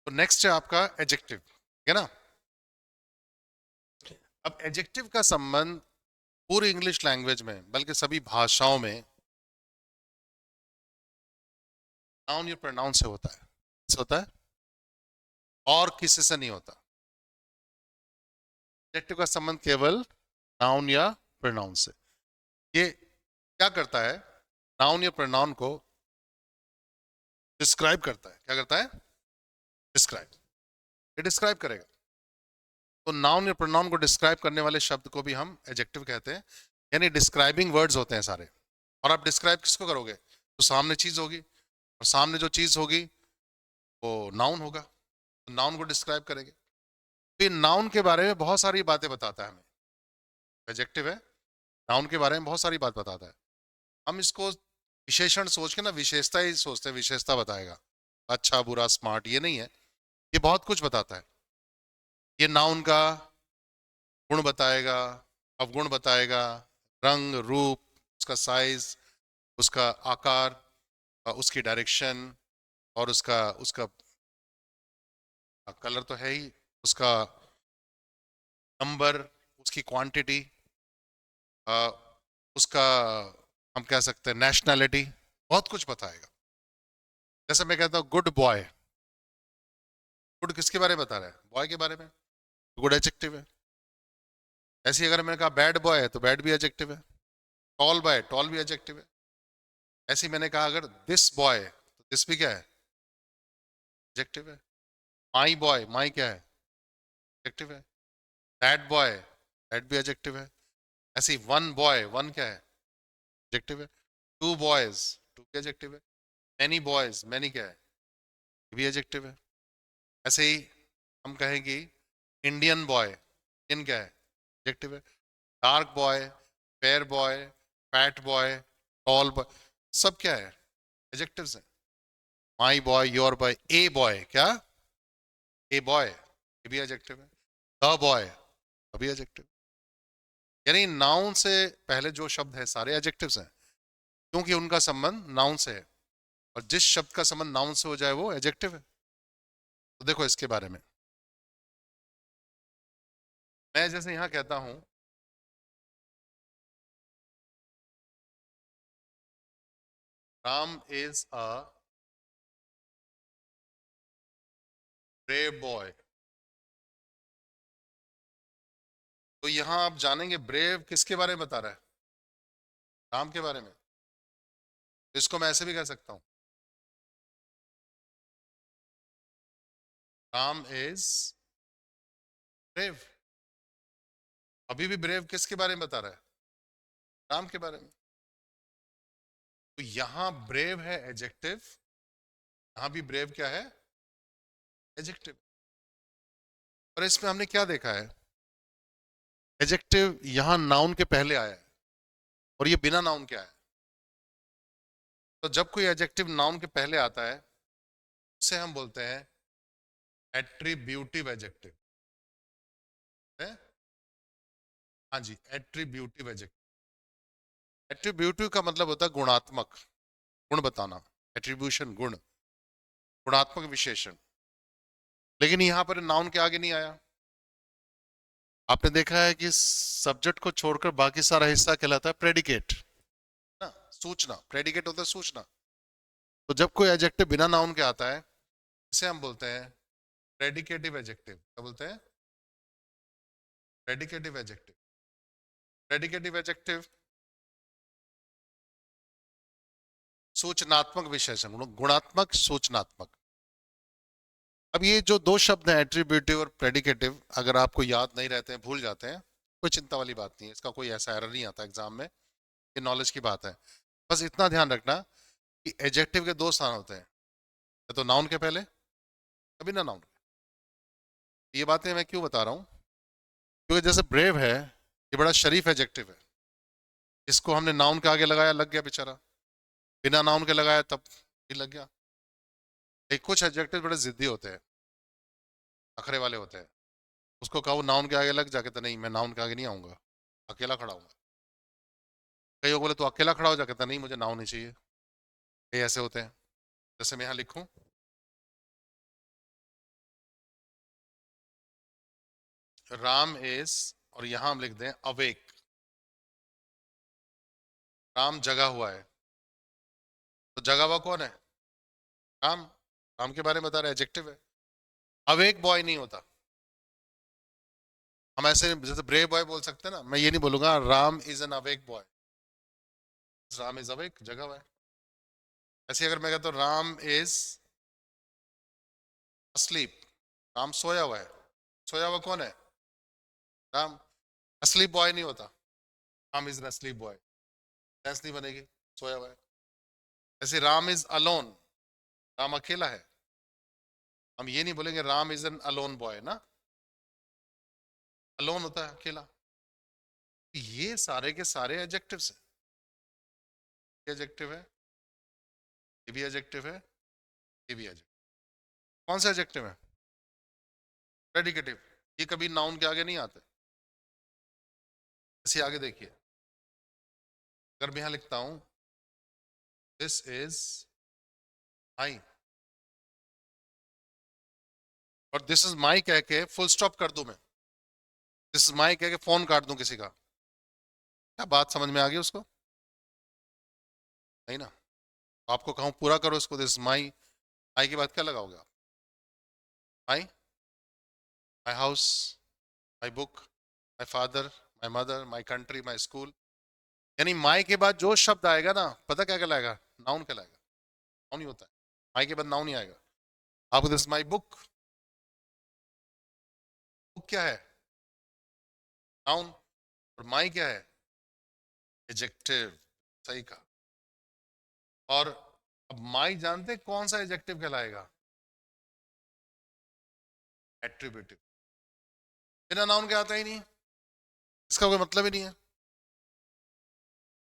तो नेक्स्ट है आपका एडजेक्टिव, ठीक है ना। अब एडजेक्टिव का संबंध पूरी इंग्लिश लैंग्वेज में बल्कि सभी भाषाओं में नाउन या प्रोनाउन से होता है। किससे होता है? और किसी से नहीं होता। एडजेक्टिव का संबंध केवल नाउन या प्रोनाउन से। ये क्या करता है? नाउन या प्रोनाउन को डिस्क्राइब करता है। क्या करता है? डिस्क्राइब। ये डिस्क्राइब करेगा। तो नाउन या प्रोनाउन को डिस्क्राइब करने वाले शब्द को भी हम एडजेक्टिव कहते हैं, यानी डिस्क्राइबिंग वर्ड्स होते हैं सारे। और आप डिस्क्राइब किसको करोगे? तो सामने चीज होगी, और सामने जो चीज होगी वो नाउन होगा, तो नाउन को डिस्क्राइब करेंगे। तो ये नाउन के बारे में बहुत सारी बातें बताता है हमें। एडजेक्टिव है, नाउन के बारे में बहुत सारी बात बताता है। हम इसको विशेषण सोच के ना विशेषता ही सोचते हैं, विशेषता बताएगा, अच्छा बुरा स्मार्ट, ये नहीं है। ये बहुत कुछ बताता है। ये नाउन का गुण बताएगा, अवगुण बताएगा, रंग रूप, उसका साइज, उसका आकार, उसकी डायरेक्शन, और उसका उसका कलर तो है ही, उसका नंबर, उसकी क्वांटिटी, उसका हम कह सकते हैं नेशनैलिटी, बहुत कुछ बताएगा। जैसे मैं कहता हूँ गुड बॉय, गुड किसके बारे में बता रहा है? बॉय के बारे में, गुड एडजेक्टिव है। ऐसे ही अगर मैंने कहा बैड बॉय है तो बैड भी एडजेक्टिव है। टॉल बॉय, टॉल भी एडजेक्टिव है। ऐसे ही मैंने कहा अगर दिस बॉय, तो दिस भी क्या है? एडजेक्टिव है। माई बॉय, माई क्या है? एडजेक्टिव है। दैट बॉय, दैट भी एडजेक्टिव है। ऐसे ही वन बॉय, वन क्या है? एडजेक्टिव है। टू बॉयज, टू भी एडजेक्टिव है। मैनी बॉयज, मैनी क्या है? ये भी एडजेक्टिव है। ऐसे ही हम कहेंगे इंडियन बॉय, इंडियन क्या है? एडजेक्टिव है। Dark boy, fair boy, fat boy, tall boy, सब क्या है? एडजेक्टिव्स हैं। My boy, your boy, a boy क्या? ए बॉय, ये भी एडजेक्टिव है। द बॉय, अभी एडजेक्टिव। यानी नाउन से पहले जो शब्द है सारे एडजेक्टिव्स हैं, क्योंकि उनका संबंध नाउन से है। और जिस शब्द का संबंध नाउन से हो जाए वो एडजेक्टिव है। तो देखो इसके बारे में, मैं जैसे यहां कहता हूं Ram is a brave boy, तो यहां आप जानेंगे ब्रेव किसके बारे में बता रहा है? राम के बारे में। तो इसको मैं ऐसे भी कह सकता हूं, राम इज ब्रेव। अभी भी ब्रेव किसके बारे में बता रहा है? राम के बारे में। तो यहां ब्रेव है एडजेक्टिव, यहां भी ब्रेव क्या है? एडजेक्टिव। और इसमें हमने क्या देखा है? एडजेक्टिव यहां नाउन के पहले आया है, और ये बिना नाउन के आया है। तो जब कोई एडजेक्टिव नाउन के पहले आता है उसे हम बोलते हैं एट्रीब्यूटिव एडजेक्टिव है। हाँ जी, एट्रीब्यूटिव एडजेक्टिव। एट्रीब्यूटिव का मतलब होता है गुणात्मक, गुण बताना। एट्रीब्यूशन गुण, गुणात्मक विशेषण। लेकिन यहां पर नाउन के आगे नहीं आया। आपने देखा है कि सब्जेक्ट को छोड़कर बाकी सारा हिस्सा कहलाता है प्रेडिकेट ना, सूचना। प्रेडिकेट होता है सूचना। तो जब कोई एडजेक्टिव बिना नाउन के आता है इसे हम बोलते हैं प्रेडिकेटिव एडजेक्टिव। क्या बोलते हैं? Predicative adjective. प्रेडिकेटिव एडजेक्टिव सूचनात्मक विशेषण, गुणात्मक सूचनात्मक। अब ये जो दो शब्द हैं एट्रीब्यूटिव और प्रेडिकेटिव, अगर आपको याद नहीं रहते हैं, भूल जाते हैं, कोई चिंता वाली बात नहीं है, इसका कोई ऐसा एरर नहीं आता एग्जाम में। ये नॉलेज की बात है। बस इतना ध्यान रखना कि एडजेक्टिव के दो स्थान होते हैं, या तो नाउन के पहले, कभी ना नाउन के। ये बातें मैं क्यों बता रहा हूँ? क्योंकि जैसे ब्रेव है, ये बड़ा शरीफ एडजेक्टिव है। इसको हमने नाउन के आगे लगाया, लग गया बेचारा। बिना नाउन के लगाया तब भी लग गया। एक कुछ एडजेक्टिव बड़े जिद्दी होते हैं, अखरे वाले होते हैं। उसको कहो नाउन के आगे लग जाके, तो नहीं मैं नाउन के आगे नहीं आऊंगा, अकेला खड़ा हूंगा। कई लोग बोले तो अकेला खड़ा हो जा, कहता नहीं मुझे नाउन नहीं चाहिए। कई ऐसे होते हैं। जैसे मैं यहाँ लिखूं राम इज, और यहां हम लिख दें अवेक, राम जगा हुआ है, तो जगा हुआ कौन है? राम। राम के बारे में बता रहे, एडजेक्टिव है। अवेक बॉय नहीं होता। हम ऐसे जैसे ब्रेव बॉय बोल सकते हैं ना, मैं ये नहीं बोलूंगा Ram is N awake boy, Ram is awake, जगा हुआ है। ऐसे अगर मैं कहता हूँ राम इज अस्लीप, राम सोया हुआ है, सोया हुआ कौन है? राम। अस्लीप बॉय नहीं होता, Ram is an asleep boy, tense नहीं बनेगी, सोया हुआ है। ऐसे राम इज अलोन, राम अकेला है, हम ये नहीं बोलेंगे Ram is N alone boy ना, अलोन होता है अकेला। ये सारे के सारे एडजेक्टिव्स हैं। एडजेक्टिव है, ये भी एडजेक्टिव है, ये भी एडजेक्टिव। कौन सा एडजेक्टिव है? प्रेडिकेटिव। ये कभी नाउन के आगे नहीं आते। इसे आगे देखिए, अगर मैं यहां लिखता हूं दिस इज माई, और दिस इज माई कह के फुल स्टॉप कर दूं मैं, दिस इज माई कह के फोन काट दूं किसी का, क्या बात समझ में आ गई उसको? नहीं ना। तो आपको कहूं पूरा करो इसको, दिस माई, माई के बाद क्या लगाओगे आप? My, my house, my book, my father, my mother, my country, my school. यानी माई के बाद जो शब्द आएगा ना, पता क्या कहलाएगा? नाउन कहलाएगा। नाउन ही होता है, माई के बाद नाउन ही आएगा। आपको दिस माई बुक, बुक क्या है? नाउन। और माई क्या है? एडजेक्टिव। सही कहा। और अब माई जानते हैं कौन सा एडजेक्टिव कहलाएगा? एट्रीब्यूटिव। बिना नाउन के आता ही नहीं, इसका कोई मतलब ही नहीं है।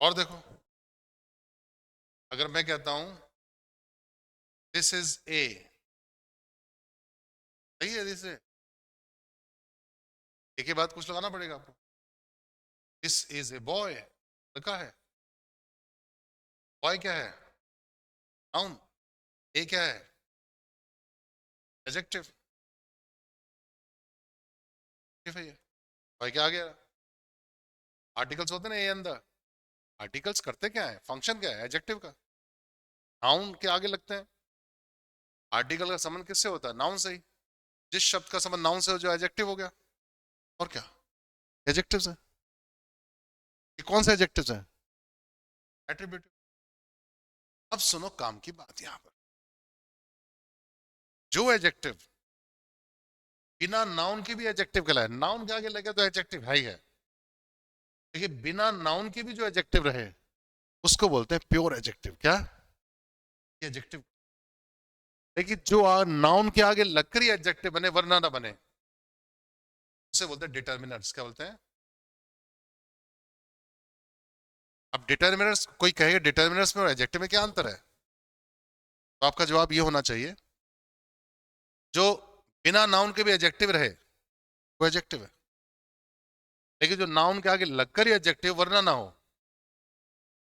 और देखो, अगर मैं कहता हूं दिस इज ए, सही है, दिस ए, एक ही बात कुछ लगाना पड़ेगा आपको। दिस इज ए बॉय, लिखा है। बॉय क्या है? नाउन। ए क्या है? एडजेक्टिव। है ये, बॉय क्या आ गया? आर्टिकल्स होते हैं ना ए अंदर, आर्टिकल्स करते क्या है, फंक्शन क्या है एडजेक्टिव का? नाउन के आगे लगते हैं। आर्टिकल का संबंध किससे होता है? नाउन से ही। जिस शब्द का संबंध नाउन से हो, जो एडजेक्टिव हो गया। और क्या? एडजेक्टिव्स है। ये कौन से एडजेक्टिव्स हैं? एट्रीब्यूटिव। अब सुनो काम की बात, यहां पर जो एडजेक्टिव बिना नाउन के भी एडजेक्टिव कहलाए, नाउन के आगे लगे तो एडजेक्टिव है ही है, लेकिन बिना नाउन के भी जो एडजेक्टिव रहे उसको बोलते हैं प्योर एडजेक्टिव। क्या? एडजेक्टिव। लेकिन जो नाउन के आगे लगकर ही एडजेक्टिव बने वरना ना बने, उसे बोलते हैं डिटर्मिनर्स। क्या बोलते हैं? अब डिटर्मिनर्स, कोई कहेगा डिटर्मिनर्स में और एडजेक्टिव में क्या अंतर है, तो आपका जवाब ये होना चाहिए जो बिना नाउन के भी एडजेक्टिव रहे वो एडजेक्टिव है, लेकिन जो नाउन के आगे लगकर ही एडजेक्टिव वरना ना हो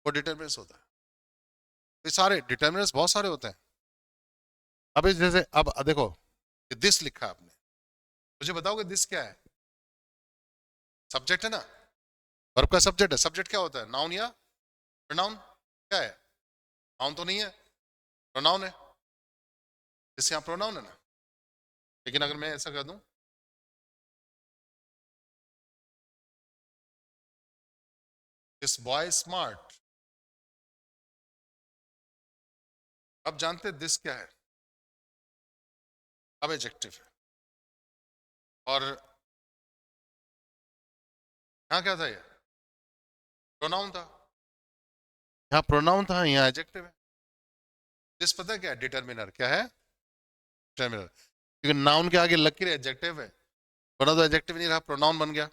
वो डिटर्मिनर्स होता है। ये सारे डिटर्मिनर्स बहुत सारे होते हैं। अब जैसे अब देखो, दिस लिखा है आपने, मुझे बताओगे दिस क्या है? सब्जेक्ट है ना, वर्ब का सब्जेक्ट है। सब्जेक्ट क्या होता है, नाउन या प्रोनाउन? क्या है? नाउन तो नहीं है, प्रोनाउन है। जिससे यहाँ प्रोनाउन है ना, लेकिन अगर मैं ऐसा कर दूं दिस बॉय स्मार्ट, अब जानते दिस क्या है? अब एडजेक्टिव है। और यहाँ क्या था? ये प्रोनाउन था, यहाँ प्रोनाउन था, यहाँ एडजेक्टिव है। दिस पता है क्या है? डिटर्मिनर। क्या है? डिटर्मिनर। क्योंकि नाउन के आगे लग के एडजेक्टिव है, वरना तो एडजेक्टिव नहीं रहा, प्रोनाउन बन गया।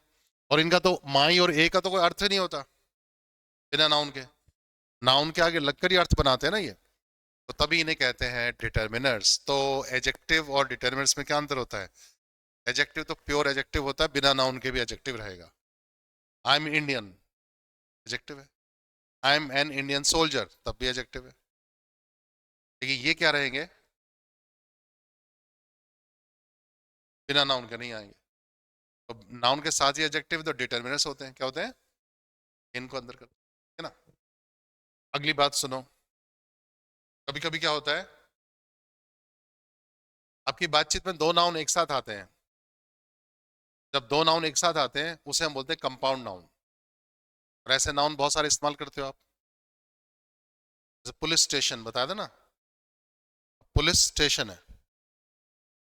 और इनका तो माई और ए का तो कोई अर्थ नहीं होता बिना नाउन के, नाउन के आगे लगकर ही अर्थ बनाते हैं ना ये, तो तभी इन्हें कहते हैं डिटर्मिनर्स। तो एडजेक्टिव और डिटर्मिनर्स में क्या अंतर होता है? एडजेक्टिव तो प्योर एडजेक्टिव होता है, बिना नाउन के भी एडजेक्टिव रहेगा। आई एम इंडियन, एडजेक्टिव है। I am an Indian soldier, तब भी एडजेक्टिव है। लेकिन ये क्या रहेंगे? बिना नाउन के नहीं आएंगे। तो नाउन के साथ ही एडजेक्टिव तो डिटर्मिनर्स होते हैं, क्या होते हैं, इनको अंदर कर, है ना। अगली बात सुनो, कभी कभी क्या होता है, आपकी बातचीत में दो नाउन एक साथ आते हैं। जब दो नाउन एक साथ आते हैं उसे हम बोलते हैं कंपाउंड नाउन। और ऐसे नाउन बहुत सारे इस्तेमाल करते हो आप, जैसे पुलिस स्टेशन बताया था ना, पुलिस स्टेशन है,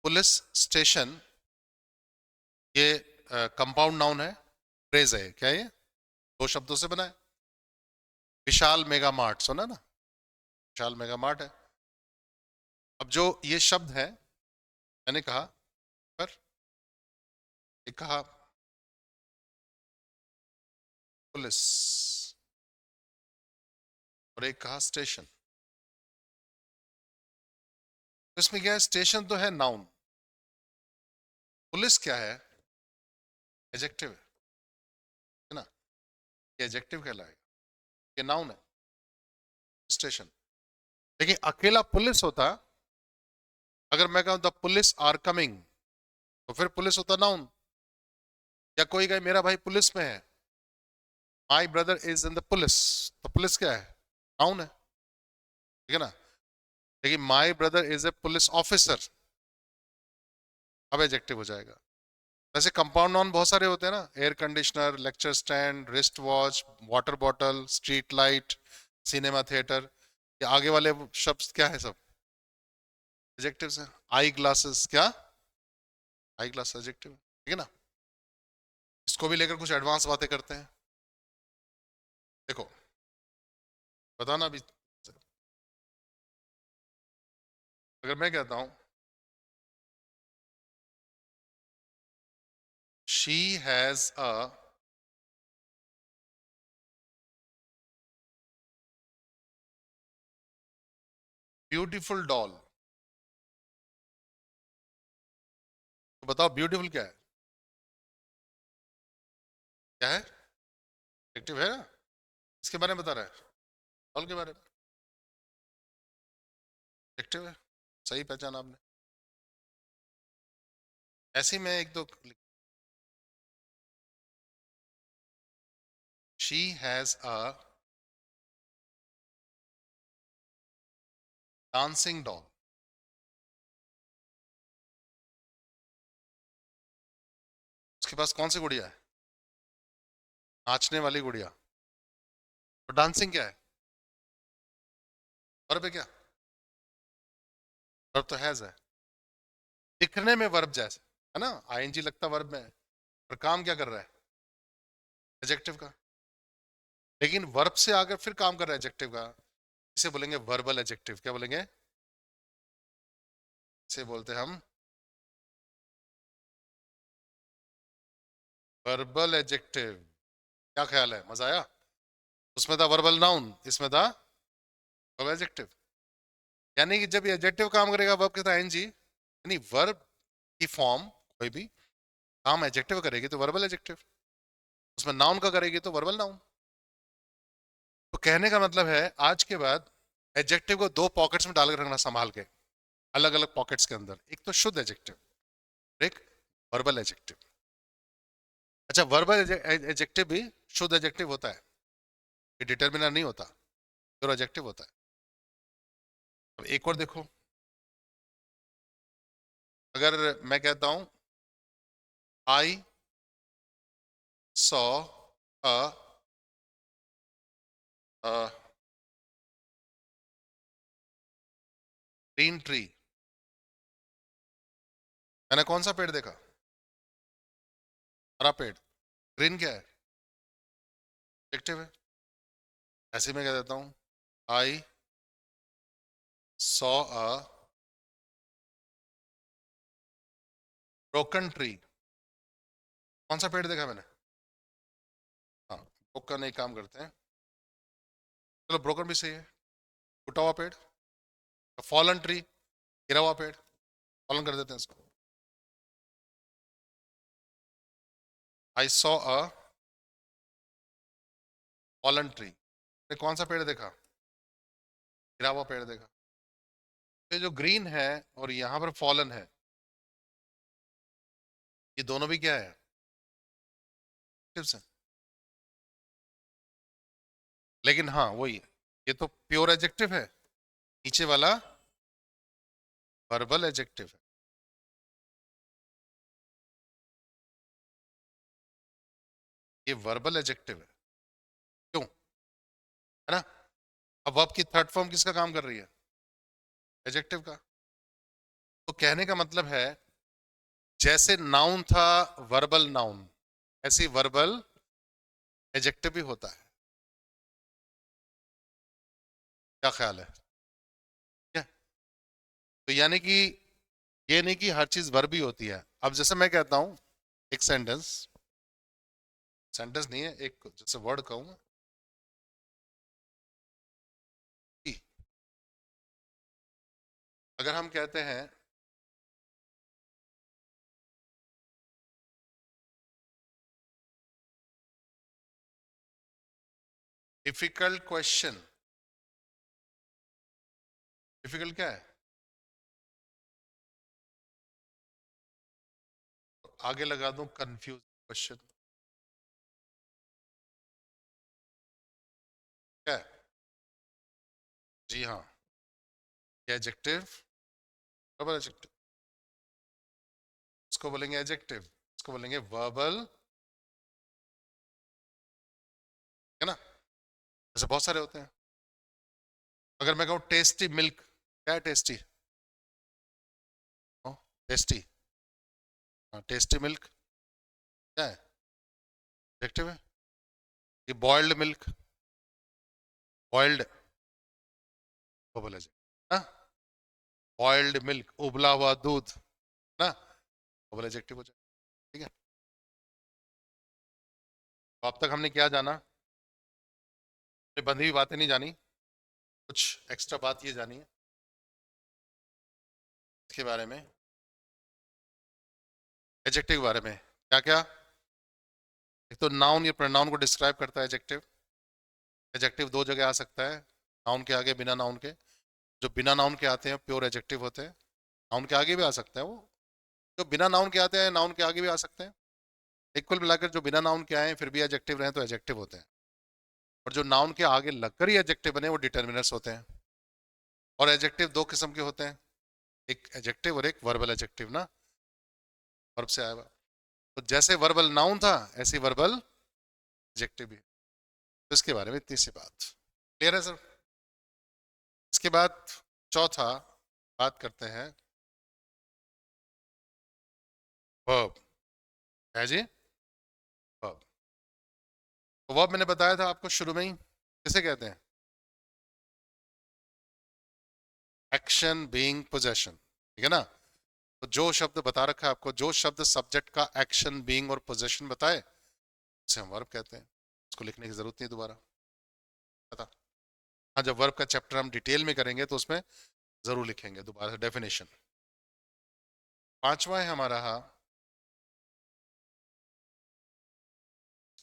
पुलिस स्टेशन, ये कंपाउंड नाउन है, फ्रेज है, क्या ये दो शब्दों से बना है। विशाल मेगा मार्ट सुना ना, विशाल मेगा मार्ट है। अब जो ये शब्द है, मैंने कहा पर, एक कहा पुलिस और एक कहा स्टेशन। तो इसमें क्या है, स्टेशन तो है नाउन, पुलिस क्या है, एडजेक्टिव है ना, ये एडजेक्टिव कहलाएगा, ये नाउन है स्टेशन। लेकिन अकेला पुलिस होता, अगर मैं कहूं द पुलिस आर कमिंग, तो फिर पुलिस होता नाउन। या कोई कहे मेरा भाई पुलिस में है, my brother is in the police, तो पुलिस क्या है, नाउन है, ठीक है ना। लेकिन my brother is a police officer, अब एडजेक्टिव हो जाएगा। वैसे कंपाउंड नाउन बहुत सारे होते हैं ना, air conditioner, lecture stand, wrist watch, water bottle, street light, cinema theatre, ये आगे वाले शब्द क्या है, सब एडजेक्टिव्स हैं। आई ग्लासेस, क्या आई ग्लास एडजेक्टिव, ठीक है ना। इसको भी लेकर कुछ एडवांस बातें करते हैं, देखो बताना भी। अगर मैं कहता हूं she has a beautiful doll, तो बताओ ब्यूटीफुल क्या है, क्या है, एडजेक्टिव है ना। इसके बारे में बता रहा है, डॉल के बारे में, एडजेक्टिव है, सही पहचाना आपने। ऐसे ही मैं एक दो, she has a dancing doll, उसके पास कौन सी गुड़िया है, नाचने वाली गुड़िया। तो डांसिंग क्या है, वर्ब है क्या, वर्ब तो हैज है, दिखने में वर्ब जैसे है ना, आईएनजी लगता वर्ब में है, और काम क्या कर रहा है, एडजेक्टिव का। लेकिन वर्ब से आकर फिर काम कर रहा है एडजेक्टिव का, इसे बोलेंगे वर्बल एडजेक्टिव, क्या बोलेंगे, इसे बोलते हैं हम वर्बल एडजेक्टिव। क्या ख्याल है, मजा आया, उसमें था वर्बल नाउन, इसमें था वर्ब एडजेक्टिव। यानी कि जब ये एडजेक्टिव काम करेगा वर्ब के साथ आईएनजी, यानी वर्ब की फॉर्म कोई भी काम एडजेक्टिव करेगी तो वर्बल एडजेक्टिव, उसमें नाउन का करेगी तो वर्बल नाउन। तो कहने का मतलब है आज के बाद एडजेक्टिव को दो पॉकेट्स में डालकर रखना संभाल के, अलग अलग पॉकेट्स के अंदर, एक तो शुद्ध एडजेक्टिव, एक वर्बल एडजेक्टिव। अच्छा, वर्बल एडजेक्टिव भी शुद्ध एडजेक्टिव होता है, ये डिटर्मिनर नहीं होता, प्योर एडजेक्टिव होता है। अब एक और देखो, अगर मैं कहता हूं I saw a green tree, मैंने कौन सा पेड़ देखा, हरा पेड़, ग्रीन क्या है, एडजेक्टिव है। ऐसे में कह देता हूं I saw a broken tree, कौन सा पेड़ देखा मैंने, हाँ, ब्रोकन एक काम करते हैं, चलो ब्रोकन भी सही है, टूटा हुआ पेड़, फॉलन ट्री, गिरा हुआ पेड़, फॉलन कर देते हैं इसको। I saw a fallen tree, कौन सा पेड़ देखा, गिरा हुआ पेड़ देखा। ये जो ग्रीन है और यहाँ पर फॉलन है, ये दोनों भी क्या है, एडजेक्टिव्स हैं। लेकिन हाँ वही है, ये तो प्योर एडजेक्टिव है, नीचे वाला वर्बल एडजेक्टिव है। ये वर्बल एडजेक्टिव है, क्यों, है ना। अब वर्ब की थर्ड फॉर्म किसका काम कर रही है, एडजेक्टिव का। तो कहने का मतलब है जैसे नाउन था वर्बल नाउन, ऐसे वर्बल एडजेक्टिव भी होता है। क्या ख्याल है, क्या। तो यानी कि ये नहीं कि हर चीज वर्ब ही होती है। अब जैसे मैं कहता हूं एक सेंटेंस, सेंटेंस नहीं है, एक जैसे वर्ड कहूंगा कि, अगर हम कहते हैं डिफिकल्ट क्वेश्चन, डिफिकल्ट क्या है, तो आगे लगा दूं कंफ्यूज क्वेश्चन, क्या है, जी हाँ, एडजेक्टिव, वर्बल एडजेक्टिव, इसको बोलेंगे एडजेक्टिव, इसको बोलेंगे वर्बल, है ना। ऐसे बहुत सारे होते हैं। अगर मैं कहूँ टेस्टी मिल्क, क्या है टेस्टी, टेस्टी, हाँ टेस्टी मिल्क क्या है, एडजेक्टिव है। ये boiled milk, boiled, verbal adjective, boiled milk, उबला हुआ दूध ना, वर्बल एडजेक्टिव हो जाए। ठीक है, तो अब तक हमने क्या जाना, ये बंधी हुई बातें नहीं जानी, कुछ एक्स्ट्रा बात ये जानी है इसके बारे में, एडजेक्टिव के बारे में। क्या क्या, एक तो नाउन, ये प्रोनाउन को डिस्क्राइब करता है एडजेक्टिव। एडजेक्टिव दो जगह आ सकता है, नाउन के आगे, बिना नाउन के। जो बिना नाउन के आते हैं प्योर एडजेक्टिव होते हैं, नाउन के आगे भी आ सकता है वो। जो बिना नाउन के आते हैं नाउन के आगे भी आ सकते हैं। एक कुल मिलाकर जो बिना नाउन के आए हैं फिर भी एडजेक्टिव रहे तो एडजेक्टिव होते हैं। और जो नाउन के आगे लगकर ही एडजेक्टिव बने वो डिटर्मिनर्स होते हैं। और एडजेक्टिव दो किस्म के होते हैं, एक एडजेक्टिव और एक वर्बल एडजेक्टिव ना, वर्ब से आया हुआ। तो जैसे वर्बल नाउन था ऐसे वर्बल एडजेक्टिव भी। तो इसके बारे में इतनी सी बात क्लियर है सर। इसके बाद चौथा बात करते हैं वर्ब, है जी, वर्ब। तो वर्ब मैंने बताया था आपको शुरू में ही, किसे कहते हैं, एक्शन बीइंग पोजेशन, ठीक है ना। तो जो शब्द बता रखा है आपको, जो शब्द सब्जेक्ट का एक्शन बीइंग और पोजेशन बताए उसे हम वर्ब कहते हैं। इसको लिखने की जरूरत नहीं दोबारा, पता। हाँ जब वर्ब का चैप्टर हम डिटेल में करेंगे तो उसमें जरूर लिखेंगे दोबारा से डेफिनेशन। पांचवा है हमारा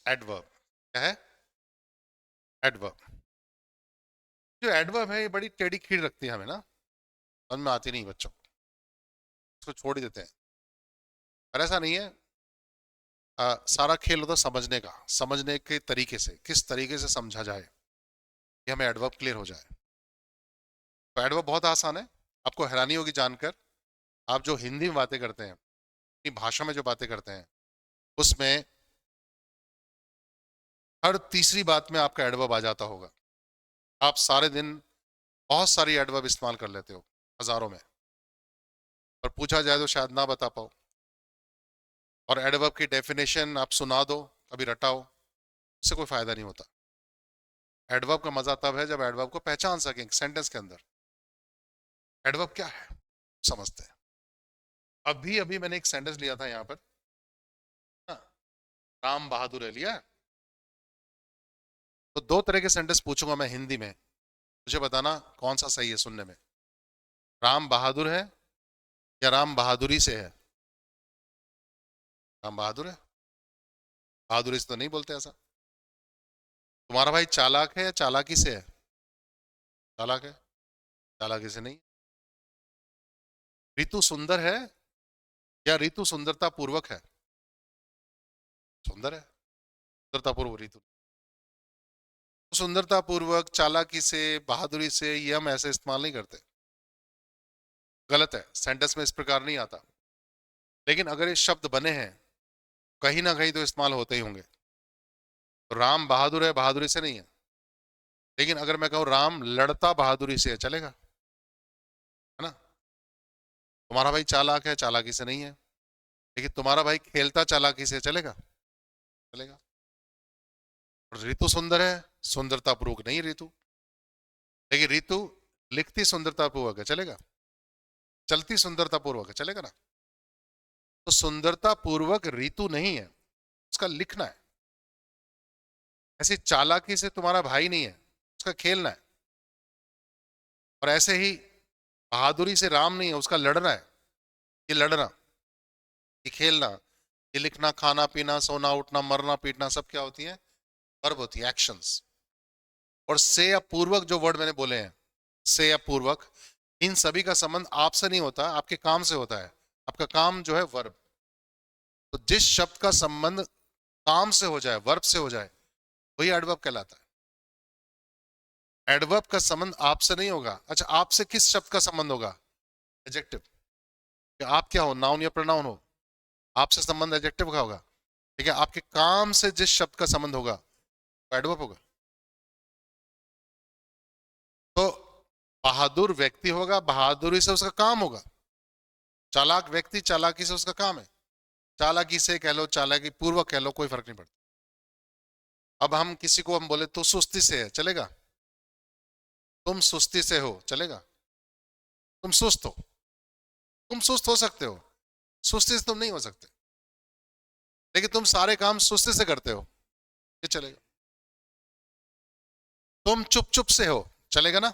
एडवर्ब। क्या है, एडवर्ब। जो एडवर्ब है ये बड़ी टेढ़ी खीर रखती है हमें ना, समझ में आती नहीं बच्चों को, इसको छोड़ ही देते हैं। पर ऐसा नहीं है, सारा खेल होता है समझने का, समझने के तरीके से, किस तरीके से समझा जाए कि हमें एडवर्ब क्लियर हो जाए। तो एडवर्ब बहुत आसान है, आपको हैरानी होगी जानकर। आप जो हिंदी में बातें करते हैं, अपनी भाषा में जो बातें करते हैं, उसमें हर तीसरी बात में आपका एडवर्ब आ जाता होगा। आप सारे दिन बहुत सारी एडवर्ब इस्तेमाल कर लेते हो, हजारों में, और पूछा जाए तो शायद ना बता पाओ। और एडवर्ब की डेफिनेशन आप सुना दो, कभी रटाओ, इससे कोई फायदा नहीं होता। एडवर्ब का मजा तब है जब एडवर्ब को पहचान सकें सेंटेंस के अंदर। एडवर्ब क्या है समझते हैं। अभी अभी मैंने एक सेंटेंस लिया था यहाँ पर, हाँ, राम बहादुर है लिया। तो दो तरह के सेंटेंस पूछूंगा मैं हिंदी में, मुझे बताना कौन सा सही है सुनने में। राम बहादुर है या राम बहादुरी से है, राम बहादुर है, बहादुरी से तो नहीं बोलते ऐसा। तुम्हारा भाई चालाक है या चालाकी से है, चालाक है, चालाकी से नहीं। ऋतु सुंदर है या ऋतु सुंदरता पूर्वक है, सुंदर है। सुंदरतापूर्वक ऋतु। सुंदरतापूर्वक, चालाकी से, बहादुरी से, ये हम ऐसे इस्तेमाल नहीं करते, गलत है, सेंटेंस में इस प्रकार नहीं आता। लेकिन अगर ये शब्द बने हैं, कहीं ना कहीं तो इस्तेमाल होते ही होंगे। तो राम बहादुर है, बहादुरी से नहीं है। लेकिन अगर मैं कहूँ राम लड़ता बहादुरी से है, चलेगा? है ना? तुम्हारा भाई चालाक है, चालाकी से नहीं है। लेकिन तुम्हारा भाई खेलता चालाकी से, चलेगा? चलेगा। और ऋतु सुंदर है, सुंदरतापूर्वक नहीं ऋतु। लेकिन ऋतु लिखती सुंदरतापूर्वक है, चलेगा? चलती सुंदरतापूर्वक है, चलेगा ना? तो सुंदरतापूर्वक ऋतु नहीं है, उसका लिखना है। ऐसी चालाकी से तुम्हारा भाई नहीं है, उसका खेलना है। और ऐसे ही बहादुरी से राम नहीं है, उसका लड़ना है। ये लड़ना, ये खेलना, ये लिखना, खाना पीना, सोना उठना, मरना पीटना, सब क्या होती है? वर्ब होती है, एक्शंस। और से या पूर्वक जो वर्ड मैंने बोले हैं, से या पूर्वक, इन सभी का संबंध आपसे नहीं होता, आपके काम से होता है। आपका काम जो है वर्ब। तो जिस शब्द का संबंध काम से हो जाए, वर्ब से हो जाए, वही एडवर्ब कहलाता है। एडवर्ब का संबंध आपसे नहीं होगा। अच्छा, आपसे किस शब्द का संबंध होगा? एडजेक्टिव। आप क्या हो, नाउन या प्रोनाउन हो? आपसे संबंध एडजेक्टिव का होगा। ठीक है, आपके काम से जिस शब्द का संबंध होगा वो एडवर्ब होगा। तो बहादुर व्यक्ति होगा, बहादुरी से उसका काम होगा। चालाक व्यक्ति, चालाकी से उसका काम है। चालाकी से कह लो, चालाकी पूर्वक कह लो, कोई फर्क नहीं पड़ता। अब हम किसी को हम बोले तो सुस्ती से है, चलेगा? तुम सुस्ती से हो, चलेगा? तुम सुस्त हो, तुम सुस्त हो सकते हो, सुस्ती से तुम नहीं हो सकते। लेकिन तुम सारे काम सुस्ती से करते हो, ये चलेगा। तुम चुप चुप से हो, चलेगा ना?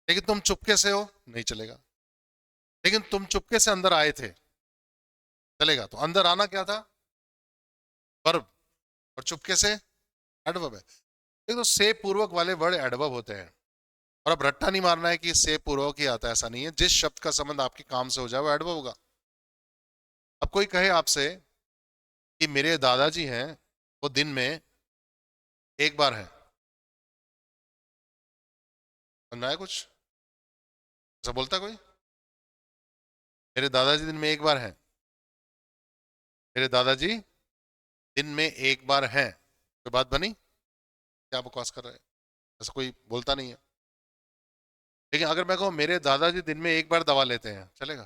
लेकिन तुम चुपके से हो, नहीं चलेगा। लेकिन तुम चुपके से अंदर आए थे, चलेगा? तो अंदर आना क्या था? वर्ब। और चुपके से एडवर्ब है। देखो, से पूर्वक वाले वर्ड एडवर्ब होते हैं। और अब रट्टा नहीं मारना है कि से पूर्वक ही आता है, ऐसा नहीं है। जिस शब्द का संबंध आपके काम से हो जाए वो एडवर्ब होगा। अब कोई कहे आपसे कि मेरे दादाजी हैं, वो दिन में एक बार है, समझा है कुछ? ऐसा बोलता कोई? मेरे दादाजी दिन में एक बार है, मेरे दादाजी दिन में एक बार हैं, कोई बात बनी? क्या बकवास कर रहे हैं? ऐसा कोई बोलता नहीं है। लेकिन अगर मैं कहूँ मेरे दादाजी दिन में एक बार दवा लेते हैं, चलेगा?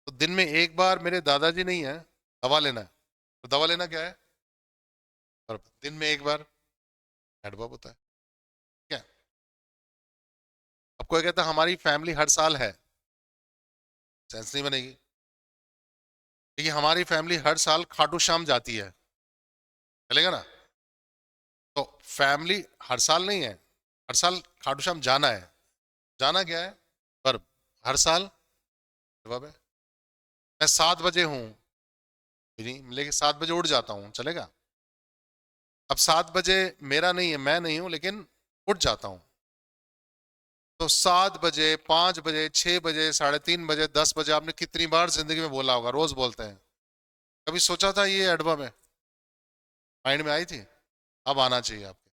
तो दिन में एक बार मेरे दादाजी नहीं है, दवा लेना है। तो दवा लेना क्या है? और दिन में एक बार एडवर्ब होता है। क्या? अब कोई कहता है हमारी फैमिली हर साल है, सेंस नहीं बनेगी। देखिए, हमारी फैमिली हर साल खाटू श्याम जाती है, चलेगा ना? तो फैमिली हर साल नहीं है, हर साल खाटू श्याम जाना है। जाना क्या है? पर हर साल एडवर्ब है। मैं 7 बजे हूँ, नहीं, लेकिन 7 बजे उठ जाता हूँ, चलेगा? अब 7 बजे मेरा नहीं है, मैं नहीं हूं, लेकिन उठ जाता हूं। तो 7 बजे, 5 बजे, 6 बजे, 3:30 बजे, 10 बजे, आपने कितनी बार जिंदगी में बोला होगा, रोज बोलते हैं। कभी सोचा था ये एडवर्ब है? माइंड में आई थी? अब आना चाहिए आपके।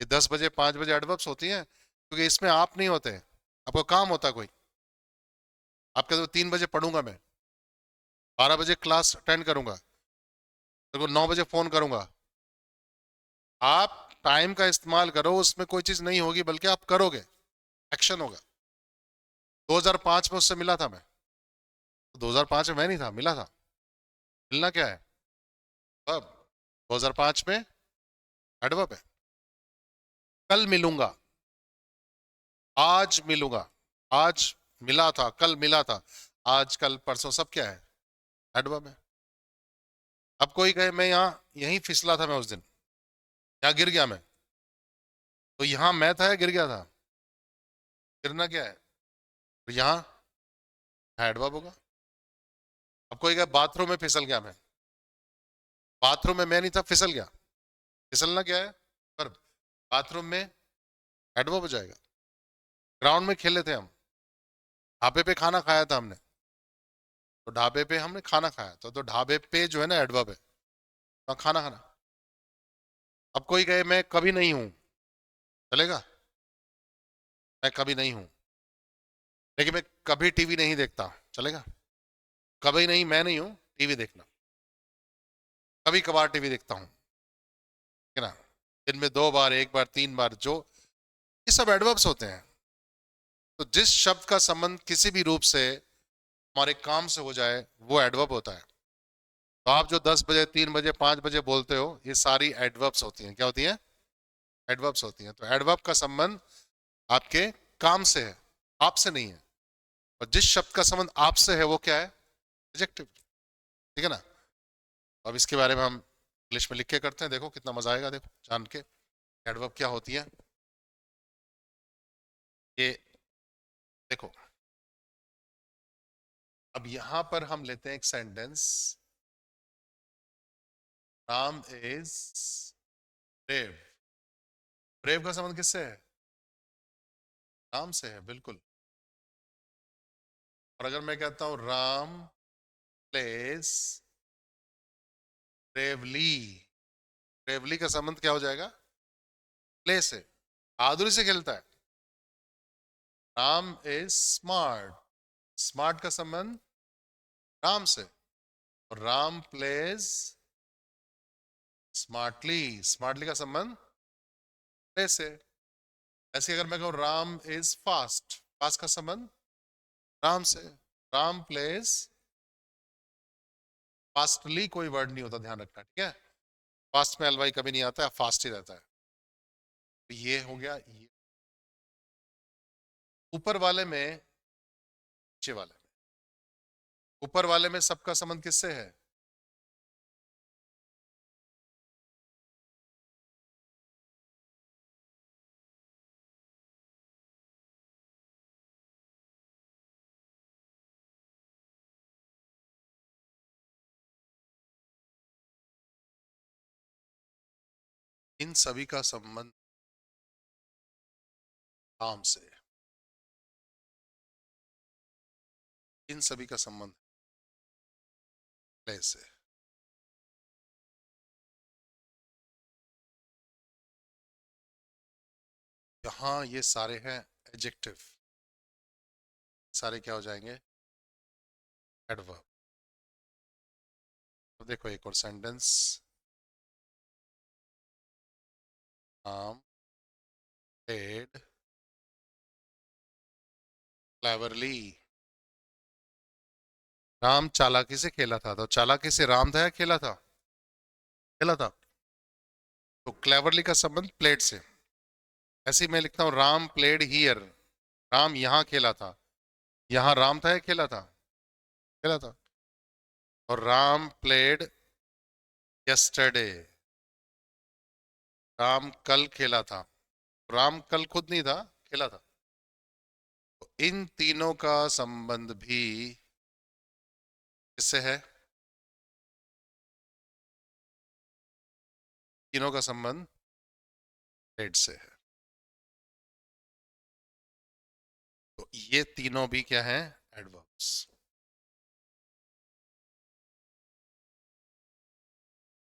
ये 10 बजे, 5 बजे एडवर्ब्स होती हैं, क्योंकि इसमें आप नहीं होते, आपको काम होता है कोई। आपके तो 3 बजे पढ़ूंगा मैं, 12 बजे क्लास अटेंड करूंगा, तो 9 बजे फोन करूंगा। आप टाइम का इस्तेमाल करो, उसमें कोई चीज नहीं होगी, बल्कि आप करोगे, एक्शन होगा। 2005 में उससे मिला था मैं, तो 2005 में मैं नहीं था, मिला था। मिलना क्या है? अब 2005 में एडवर्ब है। कल मिलूंगा, आज मिलूंगा, आज मिला था, कल मिला था, आज कल परसों, सब क्या है? एडवर्ब है। अब कोई कहे मैं यहाँ यहीं फिसला था, मैं उस दिन यहाँ गिर गया मैं, तो यहाँ मैं था या गिर गया था? गिरना क्या है? तो यहाँ एडवर्ब होगा। अब कोई कहे बाथरूम में फिसल गया मैं, बाथरूम में मैं नहीं था, फिसल गया। फिसलना क्या है? वर्ब। बाथरूम में एडवर्ब हो जाएगा। ग्राउंड में खेले थे हम, ढाबे पे खाना खाया था हमने, तो ढाबे पे हमने खाना खाया था, तो ढाबे पे जो है ना एडवर्ब है, तो खाना खाना। अब कोई कहे मैं कभी नहीं हूं, चलेगा? मैं कभी नहीं हूं, लेकिन मैं कभी टीवी नहीं देखता, चलेगा? कभी नहीं, मैं नहीं हूं टीवी देखना, कभी कभार टीवी देखता हूं, ठीक है ना? दिन में 2 बार, 1 बार, 3 बार, जो ये सब एडवर्ब्स होते हैं। तो जिस शब्द का संबंध किसी भी रूप से हमारे काम से हो जाए वो एडवर्ब होता है। तो आप जो 10 बजे, 3 बजे, 5 बजे बोलते हो, ये सारी एडवर्ब्स होती हैं। क्या होती हैं? एडवर्ब्स होती हैं। तो एडवर्ब का संबंध आपके काम से है, आपसे नहीं है। और जिस शब्द का संबंध आपसे है वो क्या है? एडजेक्टिव, ठीक है ना? अब इसके बारे में हम इंग्लिश में लिख के करते हैं, देखो कितना मजा आएगा, देखो जान के एडवर्ब क्या होती है। ये देखो, अब यहां पर हम लेते हैं एक sentence, Ram is brave. Brave का संबंध किससे है? राम से है, बिल्कुल। और अगर मैं कहता हूं राम प्लेज ब्रेवली, ब्रेवली का संबंध क्या हो जाएगा? प्ले से, बहादुरी से खेलता है। राम इज स्मार्ट, स्मार्ट का संबंध राम से। और राम प्लेज स्मार्टली, स्मार्टली का संबंध प्ले से। ऐसे अगर मैं कहूं राम इज फास्ट, फास्ट का संबंध राम से। राम प्लेज फास्टली कोई वर्ड नहीं होता, ध्यान रखना, ठीक है? फास्ट में एलवाई कभी नहीं आता है, फास्ट ही रहता है। तो ये हो गया ये। ऊपर वाले में, नीचे वाले में, ऊपर वाले में सबका संबंध किससे है? इन सभी का संबंध राम से, इन सभी का संबंध प्ले से। यहाँ ये सारे हैं एडजेक्टिव, सारे क्या हो जाएंगे? एडवर्ब। तो देखो एक और sentence, Ram played cleverly. Ram चालाकी से खेला था, तो चालाकी से राम था या खेला था? खेला था। तो क्लेवरली का संबंध प्लेड से। ऐसे ही मैं लिखता हूं राम प्लेड हियर, राम यहाँ खेला था। यहाँ राम था या खेला था? खेला था। और राम प्लेड यस्टरडे, राम कल खेला था। राम कल खुद नहीं था, खेला था। तो इन तीनों का संबंध भी किससे है? तीनों का संबंध प्लेड से है। तो ये तीनों भी क्या हैं? एडवर्ब्स।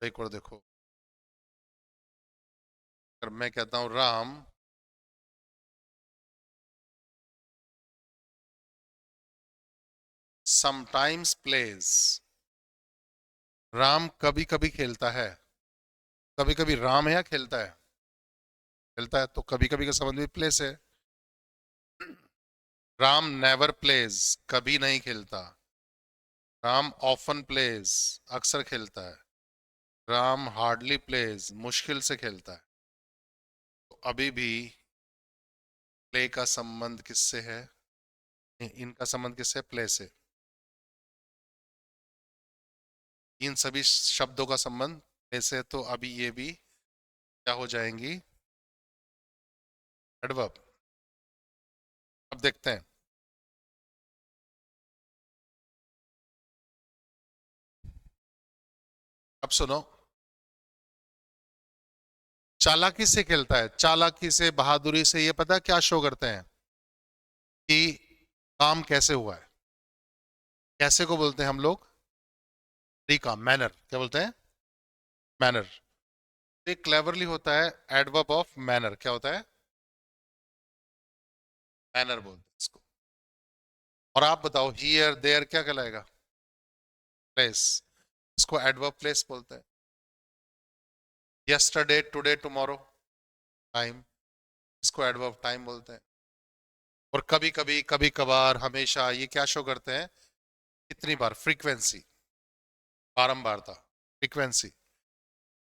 एक और देखो, अगर मैं कहता हूं राम समटाइम्स प्लेज, राम कभी कभी खेलता है। कभी कभी राम है या खेलता है? खेलता है, तो कभी कभी का संबंध भी प्ले से है। राम नेवर प्लेज, कभी नहीं खेलता। राम ऑफन प्लेज, अक्सर खेलता है। राम हार्डली प्लेज, मुश्किल से खेलता है। तो अभी भी प्ले का संबंध किससे है? इनका संबंध किससे? प्ले से। इन सभी शब्दों का संबंध प्ले से, तो अभी ये भी क्या हो जाएंगी? एडवर्ब। अब देखते हैं, अब सुनो। चालाकी से खेलता है, चालाकी से, बहादुरी से, ये पता है क्या शो करते हैं? कि काम कैसे हुआ है। कैसे को बोलते हैं हम लोग? तरीका, मैनर। क्या बोलते हैं? मैनर। एक क्लेवरली होता है एडवर्ब ऑफ मैनर। क्या होता है? मैनर बोलते हैं इसको। और आप बताओ हियर देयर क्या कहलाएगा? प्लेस। इसको एडवर्ब प्लेस बोलते हैं। यस्टरडे टुडे टुमारो टाइम, इसको एडवर्ब टाइम बोलते हैं। और कभी कभी, कभी कभार, हमेशा, ये क्या शो करते हैं? कितनी बार, फ्रीक्वेंसी, बारंबारता, फ्रीक्वेंसी,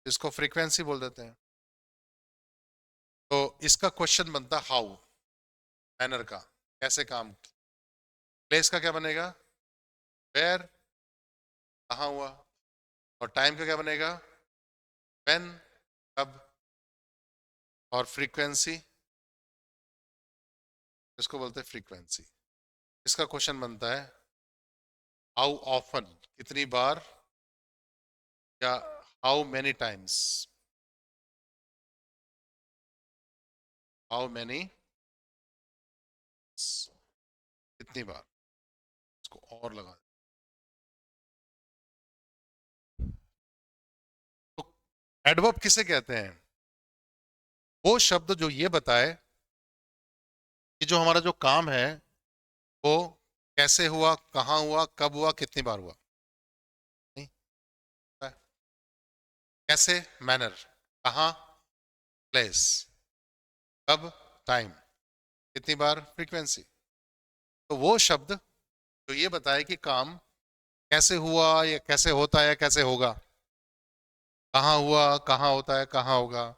इसको फ्रीक्वेंसी बोल देते हैं। तो इसका क्वेश्चन बनता हाउ, मैनर का, कैसे काम। प्लेस का क्या बनेगा? वेयर, कहाँ हुआ। और टाइम का क्या बनेगा? व्हेन, कब। और फ्रीक्वेंसी, इसको बोलते हैं फ्रीक्वेंसी। इसका क्वेश्चन बनता है हाउ ऑफन, कितनी बार, या how many times, how many, कितनी बार। इसको और लगा। तो एडवर्ब किसे कहते हैं? वो शब्द जो ये बताए कि जो हमारा जो काम है वो कैसे हुआ, कहाँ हुआ, कब हुआ, कितनी बार हुआ। नहीं, कैसे, मैनर, कहाँ, प्लेस, कब, टाइम, कितनी बार, फ्रीक्वेंसी। तो वो शब्द जो ये बताए कि काम कैसे हुआ, या कैसे होता है, कैसे होगा, कहाँ हुआ, कहाँ होता है, कहाँ होगा,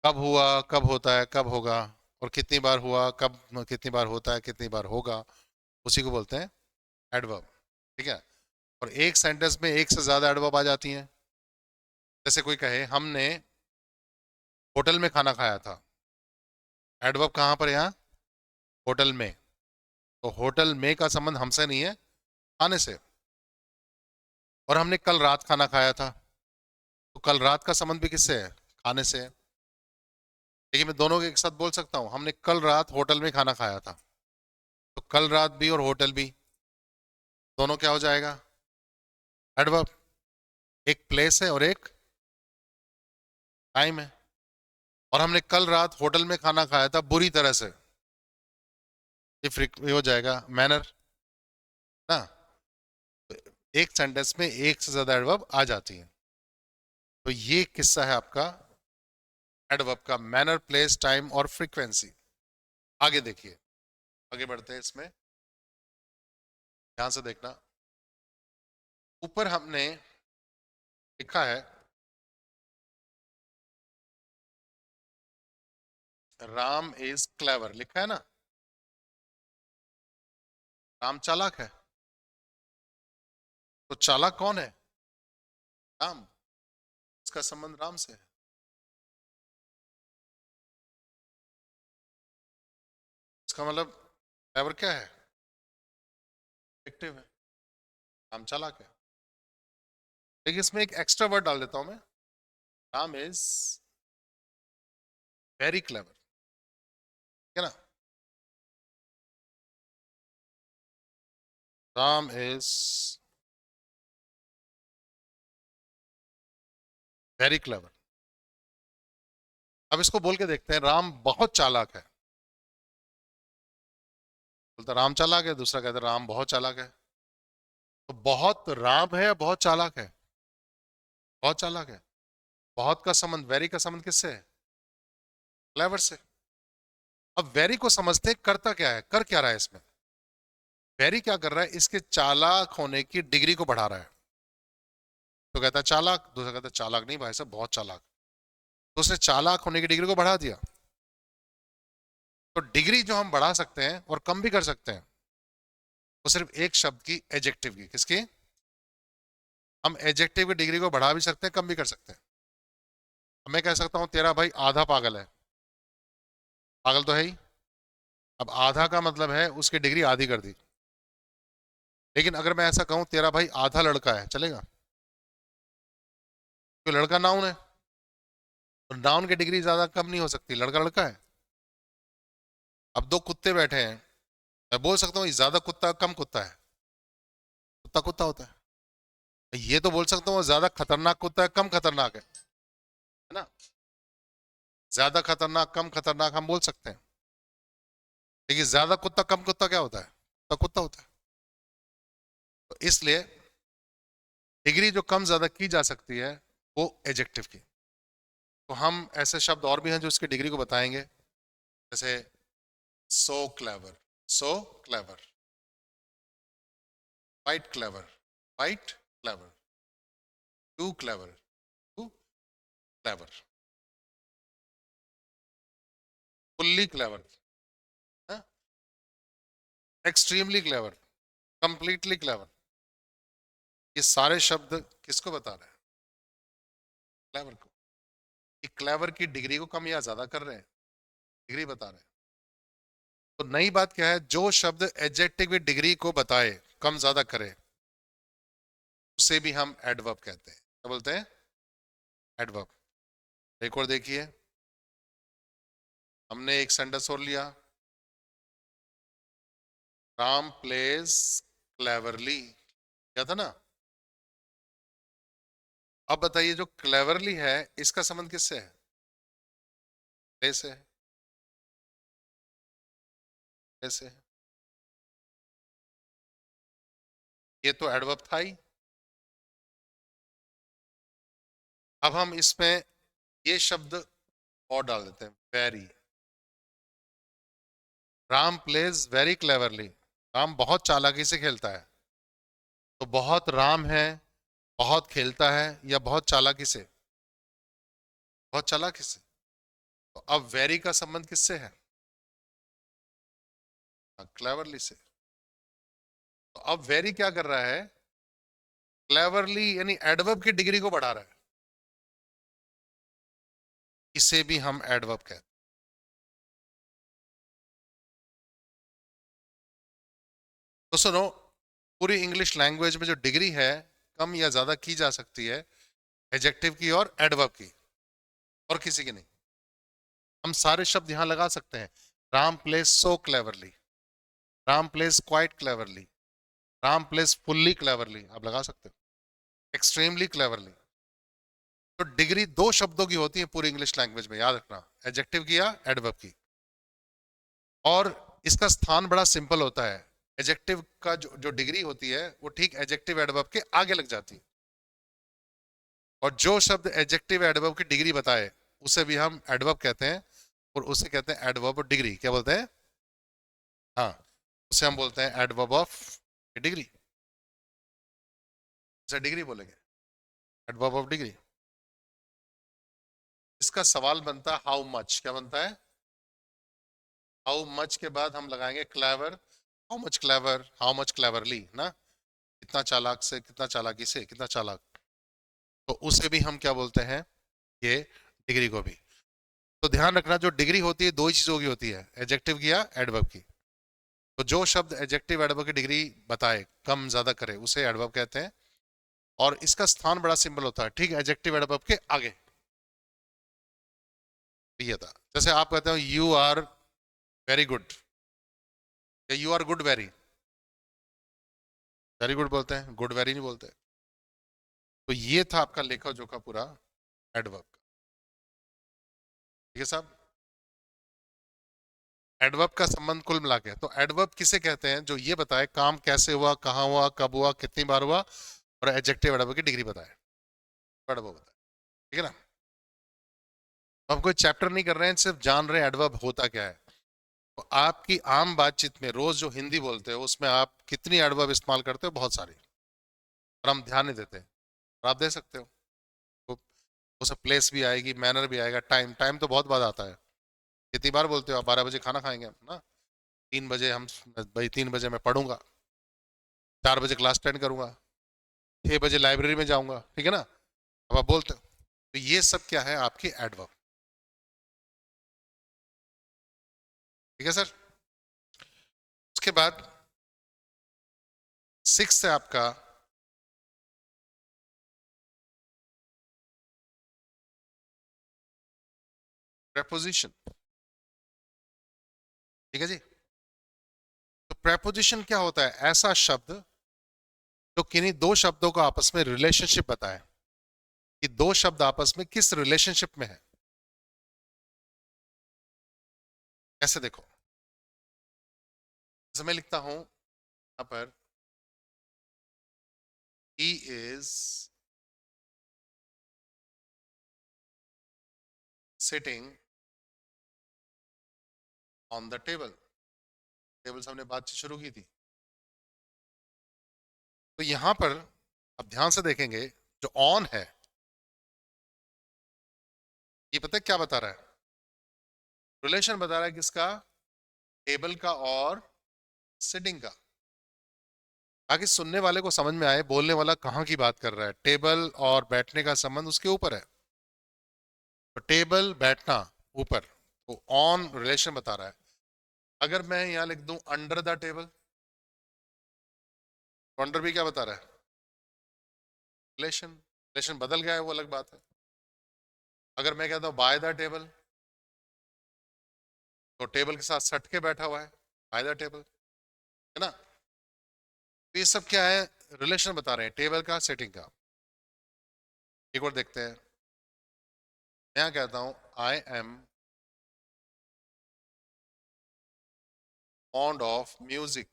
कब हुआ, कब होता है, कब होगा, और कितनी बार हुआ, कब, कितनी बार होता है, कितनी बार होगा, उसी को बोलते हैं एडवर्ब। ठीक है। और एक सेंटेंस में एक से ज्यादा एडवर्ब आ जाती हैं। जैसे कोई कहे हमने होटल में खाना खाया था, एडवर्ब कहाँ पर है? यहाँ होटल में। तो होटल में का संबंध हमसे नहीं है, खाने से। और हमने कल रात खाना खाया था, तो कल रात का संबंध भी किससे है? खाने से है। लेकिन मैं दोनों के एक साथ बोल सकता हूँ, हमने कल रात होटल में खाना खाया था। तो कल रात भी और होटल भी, दोनों क्या हो जाएगा? एडवर्ब। एक प्लेस है और एक टाइम है। और हमने कल रात होटल में खाना खाया था बुरी तरह से, ये हो जाएगा मैनर ना। तो एक सेंटेंस में एक से ज्यादा एडवर्ब आ जाती हैं। तो ये किस्सा है आपका एडवर्ब का, मैनर, प्लेस, टाइम और फ्रीक्वेंसी। आगे देखिए, आगे बढ़ते हैं इसमें, ध्यान से देखना। ऊपर हमने लिखा है राम इज क्लेवर, लिखा है ना। राम चालाक है। तो चालाक कौन है? राम। इसका संबंध राम से है। इसका मतलब क्लेवर क्या है? एक्टिव है। राम चालाक है। लेकिन इसमें एक एक्स्ट्रा वर्ड डाल देता हूं मैं, राम इज वेरी क्लेवर, है ना। Ram is very clever. अब इसको बोल के देखते हैं, राम बहुत चालाक है। बोलता राम चालाक है, दूसरा कहता राम बहुत चालाक है। तो बहुत राम है या बहुत चालाक है? बहुत चालाक है। बहुत का संबंध, वेरी का संबंध किससे है? क्लेवर से। अब वेरी को समझते हैं, करता क्या है, कर क्या रहा है इसमें? वेरी क्या कर रहा है? इसके चालाक होने की डिग्री को बढ़ा रहा है। तो कहता है चालाक, दूसरा कहता है चालाक नहीं भाई साहब, बहुत चालाक। तो उसने चालाक होने की डिग्री को बढ़ा दिया। तो डिग्री जो हम बढ़ा सकते हैं और कम भी कर सकते हैं, वो सिर्फ एक शब्द की, एडजेक्टिव की। किसकी? हम एडजेक्टिव की डिग्री को बढ़ा भी सकते हैं, कम भी कर सकते हैं। मैं कह सकता हूं तेरा भाई आधा पागल है, पागल तो है ही। अब आधा का मतलब है उसकी डिग्री आधी कर दी। लेकिन अगर मैं ऐसा कहूं तेरा भाई आधा लड़का है, चलेगा? तो लड़का नाउन है, तो नाउन की डिग्री ज्यादा कम नहीं हो सकती, लड़का लड़का है। अब दो कुत्ते बैठे हैं, मैं बोल सकता हूँ ज्यादा कुत्ता कम कुत्ता है? कुत्ता कुत्ता होता है। ये तो बोल सकता हूँ ज्यादा खतरनाक कुत्ता है कम खतरनाक है। है ना। ज्यादा खतरनाक कम खतरनाक हम बोल सकते हैं, लेकिन ज्यादा कुत्ता कम कुत्ता क्या होता है? तो कुत्ता होता है। तो इसलिए डिग्री जो कम ज्यादा की जा सकती है वो एजेक्टिव की। तो हम ऐसे शब्द और भी हैं जो इसकी डिग्री को बताएंगे, जैसे so clever, so clever, quite clever, quite clever, too clever, too clever, fully clever, extremely clever, completely clever. ये सारे शब्द किसको बता रहे हैं? क्लेवर को। कि क्लेवर की डिग्री को कम या ज्यादा कर रहे हैं, डिग्री बता रहे हैं। तो नई बात क्या है, जो शब्द एडजेक्टिव की डिग्री को बताए, कम ज्यादा करे, उसे भी हम एडवर्ब कहते हैं। क्या बोलते हैं? एडवर्ब। एक और देखिए, हमने एक सेंटेंस और लिया, राम प्लेज क्लेवरली, क्या था ना। अब बताइए जो क्लेवरली है इसका संबंध किससे है? प्ले से है, प्ले से है। ये तो एडवर्ब था ही। अब हम इसमें ये शब्द और डाल देते हैं, very. Ram plays very cleverly, Ram बहुत चालाकी से खेलता है। तो बहुत राम है, बहुत खेलता है, या बहुत चालाकी से? बहुत चालाकी से। तो अब वेरी का संबंध किससे है? क्लेवरली से। तो अब वेरी क्या कर रहा है? क्लेवरली यानी एडवर्ब की डिग्री को बढ़ा रहा है। इसे भी हम एडवर्ब कहते हैं। तो सुनो, पूरी इंग्लिश लैंग्वेज में जो डिग्री है कम या ज्यादा की जा सकती है, एडजेक्टिव की और एडवर्ब की, और किसी की नहीं। हम सारे शब्द यहां लगा सकते हैं। Ram place so cleverly, Ram place quite cleverly, Ram place fully cleverly, आप लगा सकते हो, एक्सट्रीमली क्लेवरली। तो डिग्री दो शब्दों की होती है पूरी इंग्लिश लैंग्वेज में, याद रखना, एडजेक्टिव की या एडवर्ब की। और इसका स्थान बड़ा सिंपल होता है। एडजेक्टिव का जो डिग्री होती है वो ठीक एडजेक्टिव एडवर्ब के आगे लग जाती है। और जो शब्द एडजेक्टिव एडवर्ब की डिग्री बताए उसे भी हम एडवर्ब कहते हैं, और उसे कहते हैं एडवर्ब ऑफ डिग्री। क्या बोलते हैं? हाँ, उसे हम बोलते हैं एडवर्ब ऑफ डिग्री। उसे डिग्री बोलेंगे, एडवर्ब ऑफ डिग्री। इसका सवाल बनता है हाउ मच, क्या बनता है? हाउ मच के बाद हम लगाएंगे clever, how much clever, how much cleverly ना, कितना चालाक से, कितना चालाकी से, कितना चालाक। तो उसे भी हम क्या बोलते हैं? ये डिग्री को भी। तो ध्यान रखना, जो डिग्री होती है दो ही चीजों की होती है, एडजेक्टिव की या एडवर्ब की। तो जो शब्द एडजेक्टिव एडवर्ब की डिग्री बताए, कम ज्यादा करे, उसे एडवर्ब कहते हैं। और इसका स्थान बड़ा सिंपल होता है, ठीक एडजेक्टिव एडवर्ब के आगे। ये था, जैसे आप कहते हो यू आर वेरी गुड, या you are good very. Very good बोलते हैं, गुड वेरी नहीं बोलते। तो ये था आपका लेखा जोखा पूरा एडवर्ब का। ठीक है साहब। एडवर्ब का संबंध कुल मिला के, तो एडवर्ब किसे कहते हैं? जो ये बताए काम कैसे हुआ, कहाँ हुआ, कब हुआ, कितनी बार हुआ, और एडजेक्टिव एडवर्ब की डिग्री बताए, एडवर्ब बताए। ठीक है ना। हम कोई चैप्टर नहीं कर रहे हैं, सिर्फ जान रहे हैं एडवर्ब होता क्या है। तो आपकी आम बातचीत में रोज जो हिंदी बोलते हो उसमें आप कितनी एडवर्ब इस्तेमाल करते हो? बहुत सारी, और हम ध्यान नहीं देते। और आप दे सकते हो, तो उसे प्लेस भी आएगी, मैनर भी आएगा, टाइम, टाइम तो बहुत बार आता है। कितनी बार बोलते हो आप? 12 बजे खाना खाएंगे हम ना, 3 बजे हम, भाई 3 बजे मैं पढ़ूंगा, 4 बजे क्लास अटेंड करूंगा, 6 बजे लाइब्रेरी में जाऊंगा, ठीक है ना। अब आप बोलते हो, तो ये सब क्या है? आपकी एडवर्ब। ठीक है सर। उसके बाद 6 है आपका प्रेपोजिशन। ठीक है जी। तो प्रेपोजिशन क्या होता है? ऐसा शब्द जो किन्हीं दो शब्दों का आपस में रिलेशनशिप बताए। कि दो शब्द आपस में किस रिलेशनशिप में है। कैसे देखो, जैसे मैं लिखता हूं यहां पर he is sitting on the table। Table से हमने बातचीत शुरू की थी। तो यहां पर अब ध्यान से देखेंगे, जो ऑन है ये पता है क्या बता रहा है? रिलेशन बता रहा है किसका? टेबल का और सिटिंग का। ताकि सुनने वाले को समझ में आए बोलने वाला कहाँ की बात कर रहा है। टेबल और बैठने का संबंध उसके ऊपर है, तो टेबल बैठना ऊपर, तो ऑन रिलेशन बता रहा है। अगर मैं यहां लिख दूं अंडर द टेबल, तो अंडर भी क्या बता रहा है? रिलेशन। रिलेशन बदल गया है वो अलग बात है। अगर मैं कहता हूं बाय द टेबल, तो टेबल के साथ सट के बैठा हुआ है, बाय द टेबल, है ना। तो ये सब क्या है? रिलेशन बता रहे हैं टेबल का सेटिंग का। एक और देखते हैं। मैं कहता हूं I am fond of music,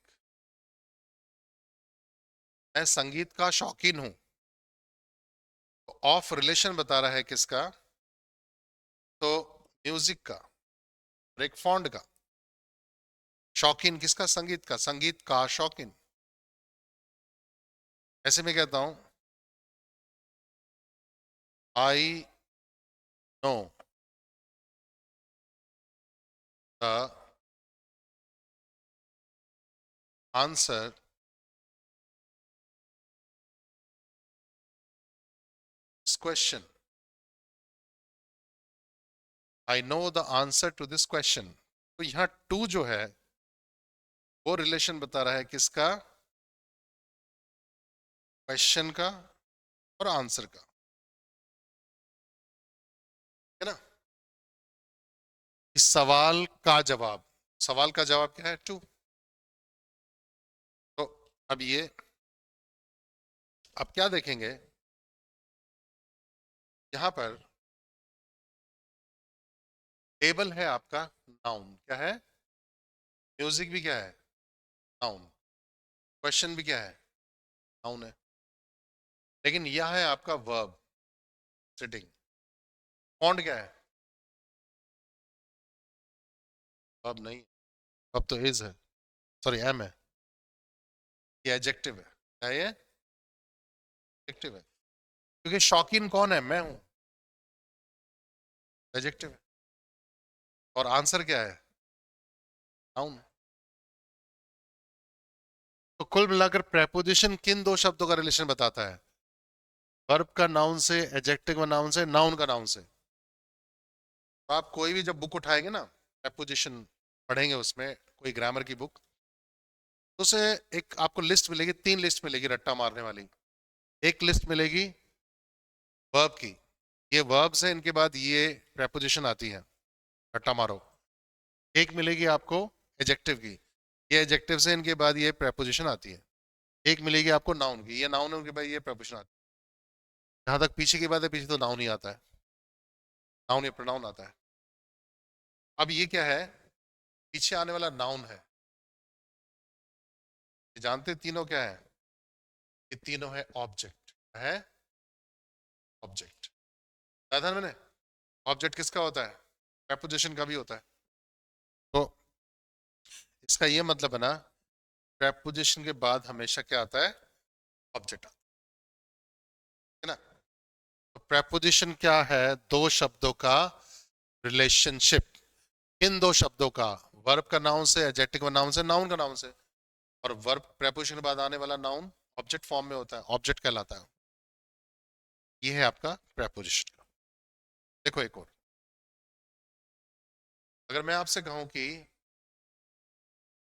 मैं संगीत का शौकीन हूं। तो ऑफ रिलेशन बता रहा है किसका? तो म्यूजिक का, और एक फॉन्ड का। शौकीन किसका? संगीत का, संगीत का शौकीन। ऐसे में कहता हूं I know the answer this question, I know the answer to this question. तो यहां टू जो है वो रिलेशन बता रहा है किसका? क्वेश्चन का और आंसर का, है ना। इस सवाल का जवाब, सवाल का जवाब क्या है? टू। तो अब ये अब क्या देखेंगे यहां पर? टेबल है आपका नाउन, क्या है? म्यूजिक भी क्या है? नाउन। क्वेश्चन भी क्या है? नाउन है। लेकिन यह है आपका वर्ब, सिटिंग। फॉन्ट क्या है? वर्ब नहीं, वर्ब तो इज है, सॉरी एम है। ये एडजेक्टिव है। क्या ये? एडजेक्टिव है, क्योंकि शौकीन कौन है? मैं हूं, एडजेक्टिव है। और आंसर क्या है? नाउन। तो कुल मिलाकर प्रेपोजिशन किन दो शब्दों का रिलेशन बताता है? वर्ब का नाउन से, एडजेक्टिव का नाउन से, नाउन का नाउन से। तो आप कोई भी जब बुक उठाएंगे ना, प्रेपोजिशन पढ़ेंगे उसमें, कोई ग्रामर की बुक, तो उसे एक आपको लिस्ट मिलेगी, तीन लिस्ट मिलेगी रट्टा मारने वाली। एक लिस्ट मिलेगी वर्ब की, ये वर्ब्स है, इनके बाद ये प्रेपोजिशन आती है, रट्टा मारो। एक मिलेगी आपको एडजेक्टिव की, ये एडजेक्टिव से इनके बाद ये प्रेपोजिशन आती है। एक मिलेगी आपको नाउन की, ये नाउन है, उनके बाद ये प्रेपोजिशन आती है। जहां तक पीछे की बात है, पीछे तो नाउन ही आता है, नाउन या प्रोनाउन आता है। अब ये क्या है? पीछे आने वाला नाउन है। ये जानते हैं तीनों क्या है? ये तीनों है ऑब्जेक्ट, है ऑब्जेक्ट। ध्यान मैंने, ऑब्जेक्ट किसका होता है? प्रेपोजिशन का भी होता है। तो इसका ये मतलब है ना, प्रेपोजिशन के बाद हमेशा क्या आता है? ऑब्जेक्ट आता है ना। तो प्रेपोजिशन क्या है? दो शब्दों का रिलेशनशिप। किन दो शब्दों का? वर्ब का नाउन से, एडजेक्टिव का नाउन से, नाउन का नाउन से। और वर्ब प्रेपोजिशन के बाद आने वाला नाउन ऑब्जेक्ट फॉर्म में होता है, ऑब्जेक्ट कहलाता है। ये है आपका प्रेपोजिशन का। देखो एक और, अगर मैं आपसे कहूं कि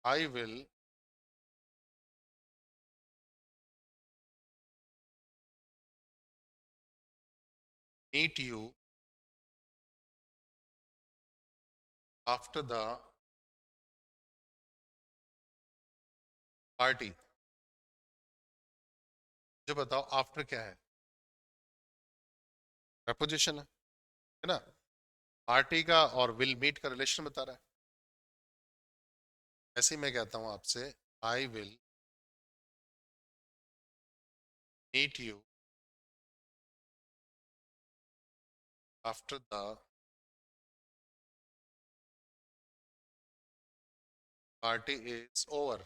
I will meet you after the party, मुझे बताओ आफ्टर क्या है? प्रपोजिशन है ना। पार्टी का और विल मीट का रिलेशन बता रहा है। ऐसे ही मैं कहता हूं आपसे, I will meet you after the party is over.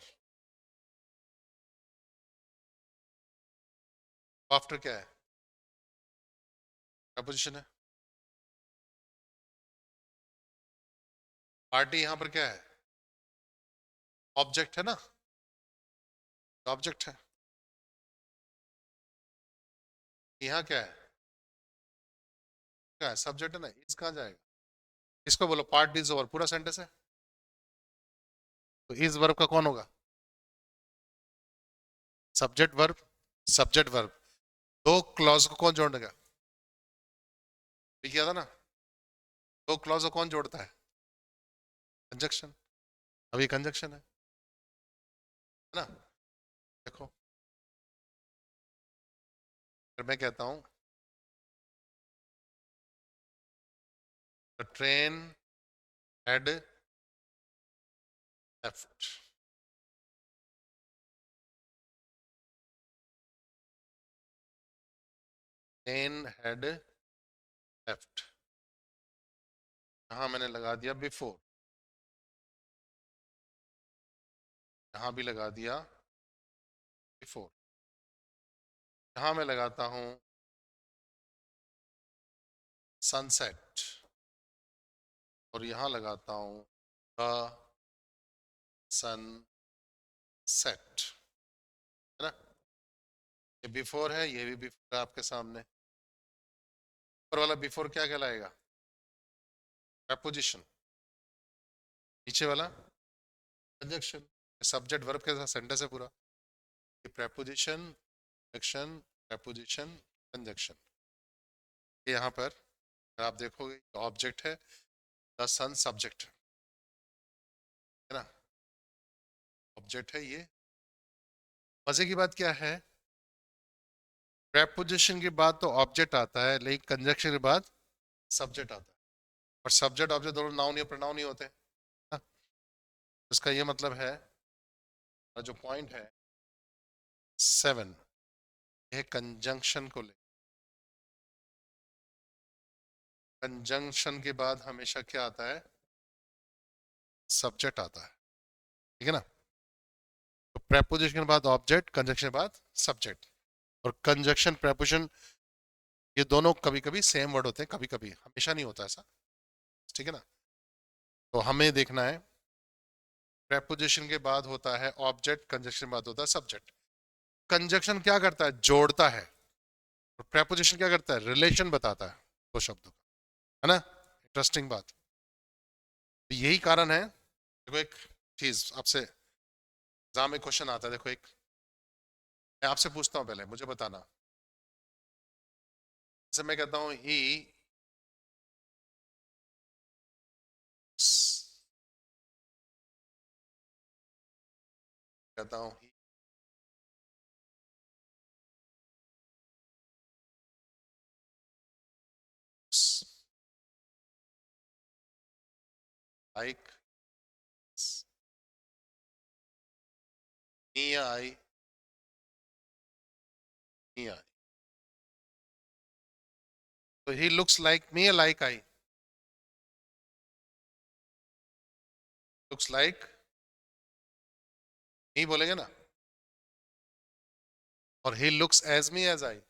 After क्या है? प्रपोजिशन है। पार्टी यहां पर क्या है? ऑब्जेक्ट है ना, ऑब्जेक्ट है। यहाँ क्या है? क्या है? सब्जेक्ट है ना, इस कहाँ जाएगा? इसको बोलो पार्ट इज ओवर, पूरा सेंटेंस है। तो इस वर्ब का कौन होगा? Subject verb, subject verb. दो क्लॉज को कौन जोड़ेगा? ये किया था ना। दो क्लॉज को कौन जोड़ता है? कंजक्शन। अभी कंजक्शन है ना। देखो, फिर मैं कहता हूं the train had left. Train had left. यहां मैंने लगा दिया बिफोर, यहां भी लगा दिया बिफोर। यहां मैं लगाता हूं सनसेट, और यहां लगाता हूं द सन सेट, है ना। ये बिफोर है, ये भी बिफोर है आपके सामने। ऊपर वाला बिफोर क्या कहलाएगा? प्रपोजिशन। नीचे वाला कंजक्शन। सब्जेक्ट वर्ब के साथ सेंटेंस है पूरा। ये प्रपोजिशन, कंजक्शन, प्रपोजिशन, कंजक्शन। ये यहाँ पर अगर आप देखोगे ऑब्जेक्ट है, द सन सब्जेक्ट है ना, ऑब्जेक्ट है ये। मजे की बात क्या है, प्रपोजिशन के बाद तो ऑब्जेक्ट आता है, लेकिन कंजक्शन के बाद सब्जेक्ट आता है। और सब्जेक्ट ऑब्जेक्ट दोनों नाउन या प्रोनाउन ही होते हैं ना? इसका ये मतलब है, और जो पॉइंट है 7, यह कंजंक्शन को ले। कंजंक्शन के बाद हमेशा क्या आता है? सब्जेक्ट आता है, ठीक है ना। तो प्रेपोजिशन के बाद ऑब्जेक्ट, कंजंक्शन के बाद सब्जेक्ट। और कंजंक्शन प्रेपोजिशन ये दोनों कभी कभी सेम वर्ड होते हैं, कभी कभी, हमेशा नहीं होता ऐसा, ठीक है ना। तो हमें देखना है, प्रेपोजिशन के बाद होता है ऑब्जेक्ट, कंजंक्शन के बाद होता है सब्जेक्ट। कंजंक्शन क्या करता है? जोड़ता है। और प्रेपोजिशन क्या करता है? रिलेशन बताता है दो शब्दों का, है ना। इंटरेस्टिंग बात। तो यही कारण है, देखो एक चीज आपसे एग्जाम में क्वेश्चन आता है, देखो एक, मैं आपसे पूछता हूं, पहले मुझे बताना। जैसे मैं कहता हूं ही कहता हूं ही like me I, me I. तो he looks like me, like I? Looks like me बोलेंगे ना। और he looks as me, as I.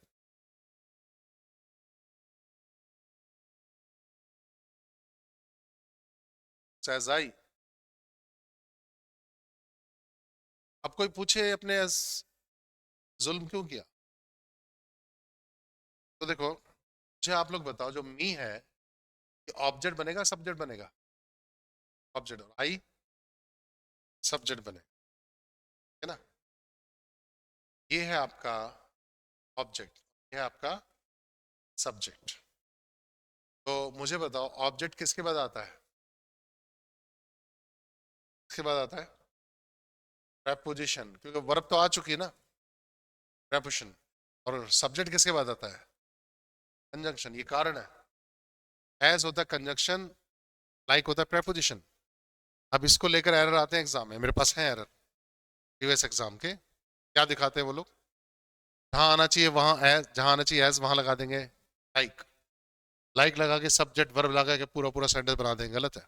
As I. अब कोई पूछे अपने जुल्म क्यों किया, तो देखो मुझे आप लोग बताओ, जो मी है ये ऑब्जेक्ट बनेगा सब्जेक्ट बनेगा? ऑब्जेक्ट। और आई सब्जेक्ट बनेगा, है ना। ये है आपका ऑब्जेक्ट, ये है आपका सब्जेक्ट। तो मुझे बताओ ऑब्जेक्ट किसके बाद आता है? किसके बाद आता है? प्रेपोजिशन, क्योंकि वर्ब तो आ चुकी है ना, प्रेपोजिशन। और सब्जेक्ट किसके बाद आता है? कंजंक्शन, ये कारण है। एज होता है कंजंक्शन, लाइक होता है प्रेपोजिशन। अब इसको लेकर एरर आते हैं एग्जाम में, मेरे पास है एरर प्रीवियस एग्जाम के। क्या दिखाते हैं वो लोग, जहां आना चाहिए वहां एज, जहां आना चाहिए एज वहां लगा देंगे लाइक। लाइक लगा के सब्जेक्ट वर्ब लगा के पूरा पूरा सेंटेंस बना देंगे, गलत है।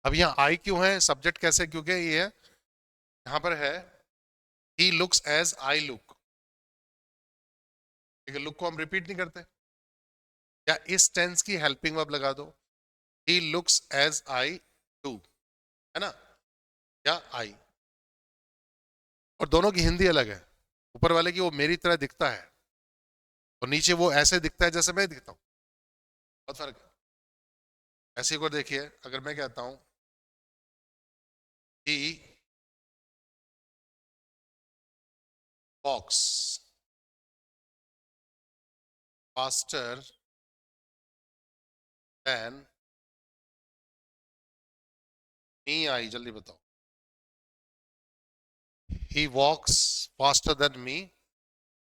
अब यहाँ आई क्यों है, सब्जेक्ट कैसे, क्योंकि ये है यहाँ पर है he looks as I look, लेकिन लुक को हम रिपीट नहीं करते। या इस टेंस की हेल्पिंग वर्ब लगा दो, he looks as I do, है ना, या आई। और दोनों की हिंदी अलग है। ऊपर वाले की वो मेरी तरह दिखता है, और नीचे वो ऐसे दिखता है जैसे मैं दिखता हूँ, बहुत फर्क है। ऐसे को देखिए, अगर मैं कहता हूं ही walks faster than me, I, जल्दी बताओ। He walks faster than me,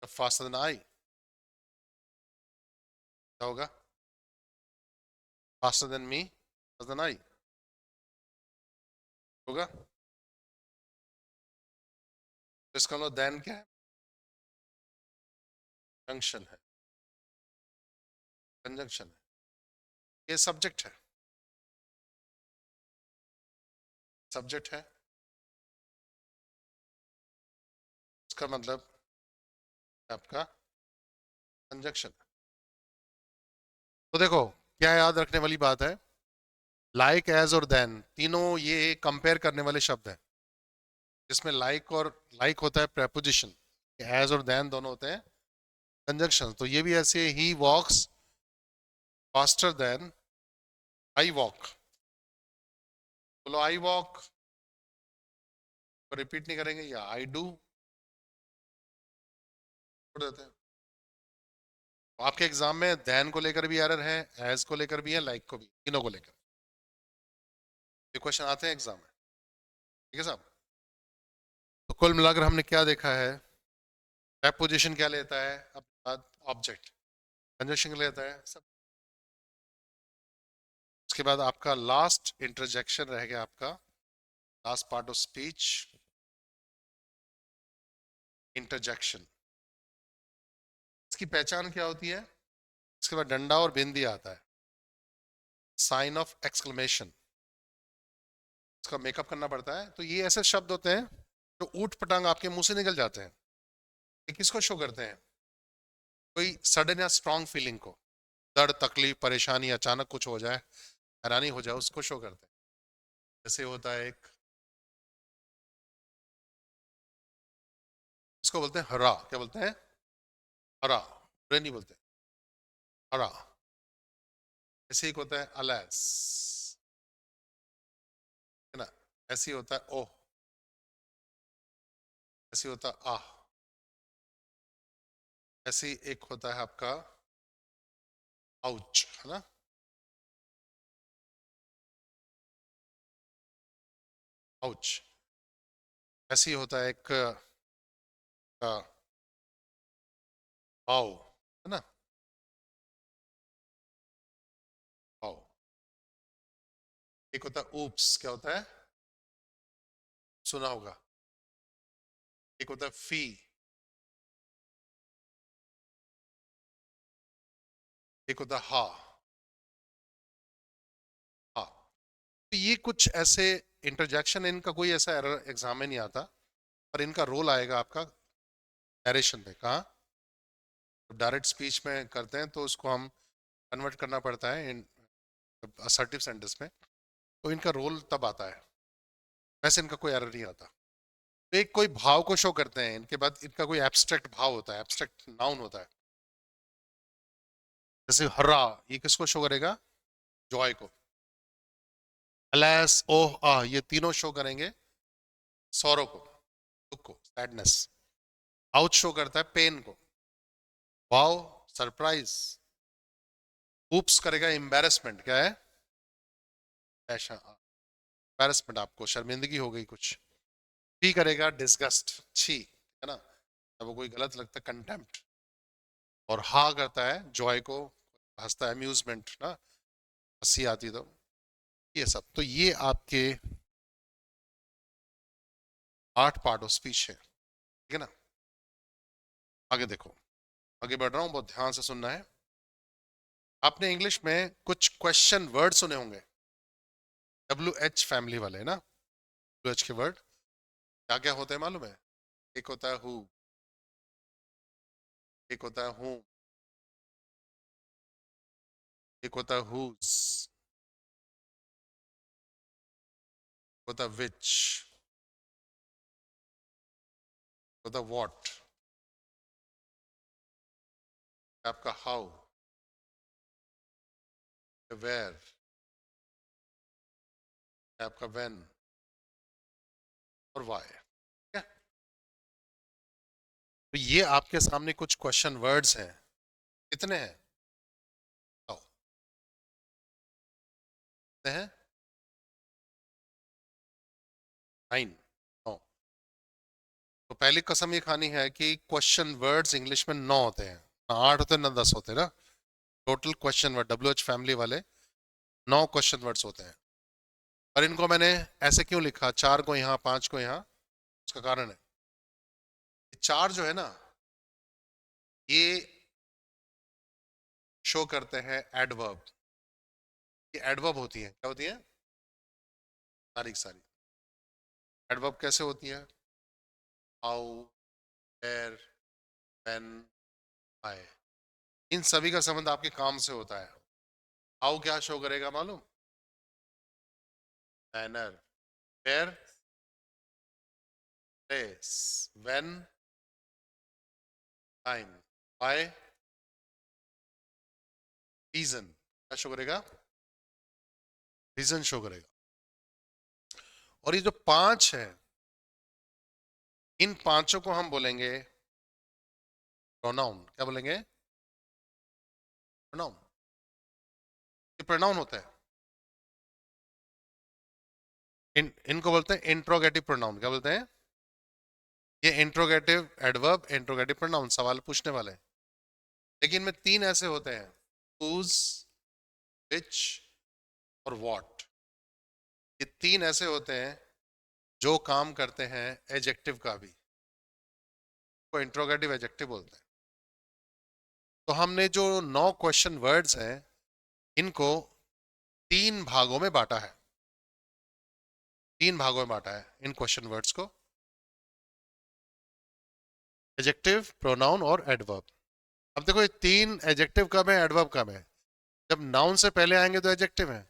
faster than I, क्या होगा? Faster than me, faster than I होगा। तो इसका मतलब देन क्या है, कंजंक्शन है, कंजंक्शन है, ये सब्जेक्ट है, सब्जेक्ट है, इसका मतलब आपका कंजंक्शन है। तो देखो, क्या याद रखने वाली बात है, लाइक एज और देन तीनों ये कंपेयर करने वाले शब्द हैं, जिसमें लाइक और लाइक होता है प्रेपोजिशन, एज और देन दोनों होते हैं कंजंक्शन। तो ये भी ऐसे, ही walks faster than I walk, बोलो आई वॉक, तो रिपीट नहीं करेंगे, या आई डू छोड़ देते हैं। तो आपके एग्जाम में देन को लेकर भी एरर है, एज को लेकर भी है, लाइक को भी, तीनों को लेकर ये क्वेश्चन आते हैं एग्जाम में, ठीक है साहब। तो कुल मिलाकर हमने क्या देखा है, प्रेपोजिशन क्या लेता है, अब ऑब्जेक्ट, कंजंक्शन लेता है सब। उसके बाद आपका लास्ट इंटरजेक्शन रह गया, आपका last part of speech, interjection. इसकी पहचान क्या होती है, इसके बाद डंडा और बिंदी आता है, साइन ऑफ एक्सक्लेमेशन, इसका मेकअप करना पड़ता है। तो ये ऐसे शब्द होते हैं जो ऊट पटांग आपके मुंह से निकल जाते हैं, ये किसको शो करते हैं, कोई सडन या स्ट्रॉन्ग फीलिंग को, दर्द, तकलीफ, परेशानी, अचानक कुछ हो जाए, हैरानी हो जाए, उसको शो करते हैं। जैसे होता है एक, इसको बोलते हैं हरा, क्या बोलते हैं, हरा, बुरे नहीं बोलते, हरा। ऐसे एक होता है अलेस, है ना, ऐसे होता है ओह, ऐसे होता है आह, ऐसे एक होता है आपका आउच, है ना, आउच। ऐसे होता है एक आओ, है ना, आओ। एक होता है ऊप्स, क्या होता है, सुना होगा। एक होता है फी, एक होता है हा, हा। तो ये कुछ ऐसे इंटरजेक्शन, इनका कोई ऐसा एरर एग्जाम में नहीं आता, पर इनका रोल आएगा आपका नरेशन में। कहाँ, डायरेक्ट स्पीच में करते हैं तो उसको हम कन्वर्ट करना पड़ता है इन असर्टिव सेंटेंस में, तो इनका रोल तब आता है, वैसे इनका कोई एरर नहीं आता। तो एक कोई भाव को शो करते हैं, इनके बाद इनका कोई एब्स्ट्रैक्ट भाव होता है, एब्स्ट्रैक्ट नाउन होता है। जैसे हर्रा, ये किसको शो करेगा, जॉय को। अलेस, ओह, आह, ये तीनों शो करेंगे सौरो को, दुख को, सैडनेस। आउट शो करता है पेन को, वाओ, सरप्राइज। ऊप्स करेगा एम्बेरसमेंट, क्या है, एम्बेरसमेंट, आपको शर्मिंदगी हो गई कुछ। पी करेगा डिस्गस्ट, छी, है ना, जब वो कोई गलत लगता है, कंटेम्प्ट। और हा करता है जॉय को, हंसता है, अम्यूजमेंट ना, हंसी आती तो ये सब। तो ये आपके 8 पार्ट ऑफ स्पीच है, ठीक है ना। आगे देखो, आगे बढ़ रहा हूँ, बहुत ध्यान से सुनना है। आपने इंग्लिश में कुछ क्वेश्चन वर्ड सुने होंगे, WH फैमिली वाले ना, WH के वर्ड क्या क्या होते हैं मालूम है? एक होता है हु, एक होता है हूँ, एक होता है हुज, होता है विच, होता है व्हाट, आपका हाउ, वेयर, आपका व्हेन और व्हाई, ठीक है। तो ये आपके सामने कुछ क्वेश्चन वर्ड्स हैं, कितने हैं? बताओ, कितने हैं? 9। तो पहली कसम ये खानी है कि क्वेश्चन वर्ड्स इंग्लिश में 9 होते हैं, ना 8 होते हैं ना 10 होते हैं ना। Total question word WH family वाले 9 क्वेश्चन वर्ड्स होते हैं। और इनको मैंने ऐसे क्यों लिखा, 4 को यहाँ 5 को यहाँ, उसका कारण है, 4 जो है ना, ये शो करते हैं एडवर्ब। ये एडवर्ब होती है, क्या होती है? सारी की सारी एडवर्ब कैसे होती है? हाउ, वेयर, व्हेन, व्हाई, इन सभी का संबंध आपके काम से होता है। हाउ क्या शो करेगा मालूम? Manner, where, place, when, time, why, reason, क्या शो करेगा? रीजन शो करेगा। और ये जो 5 है, इन पांचों को हम बोलेंगे प्रोनाउन। क्या बोलेंगे? प्रोनाउन। ये प्रोनाउन होता है। इनको बोलते हैं इंट्रोगेटिव प्रोनाउन। क्या बोलते हैं? ये इंट्रोगेटिव एडवर्ब, इंट्रोगेटिव प्रोनाउन, सवाल पूछने वाले हैं। लेकिन इनमें 3 ऐसे होते हैं, whose, which और what। ये 3 ऐसे होते हैं जो काम करते हैं एडजेक्टिव का भी, को इंट्रोगेटिव एडजेक्टिव बोलते हैं। तो हमने जो 9 क्वेश्चन वर्ड्स हैं, इनको 3 भागों में बांटा है। 3 भागों में बांटा है इन क्वेश्चन वर्ड्स को, एडजेक्टिव, प्रोनाउन और एडवर्ब। अब देखो ये 3 एडजेक्टिव कब है, एडवर्ब कब है? जब नाउन से पहले आएंगे तो एडजेक्टिव है,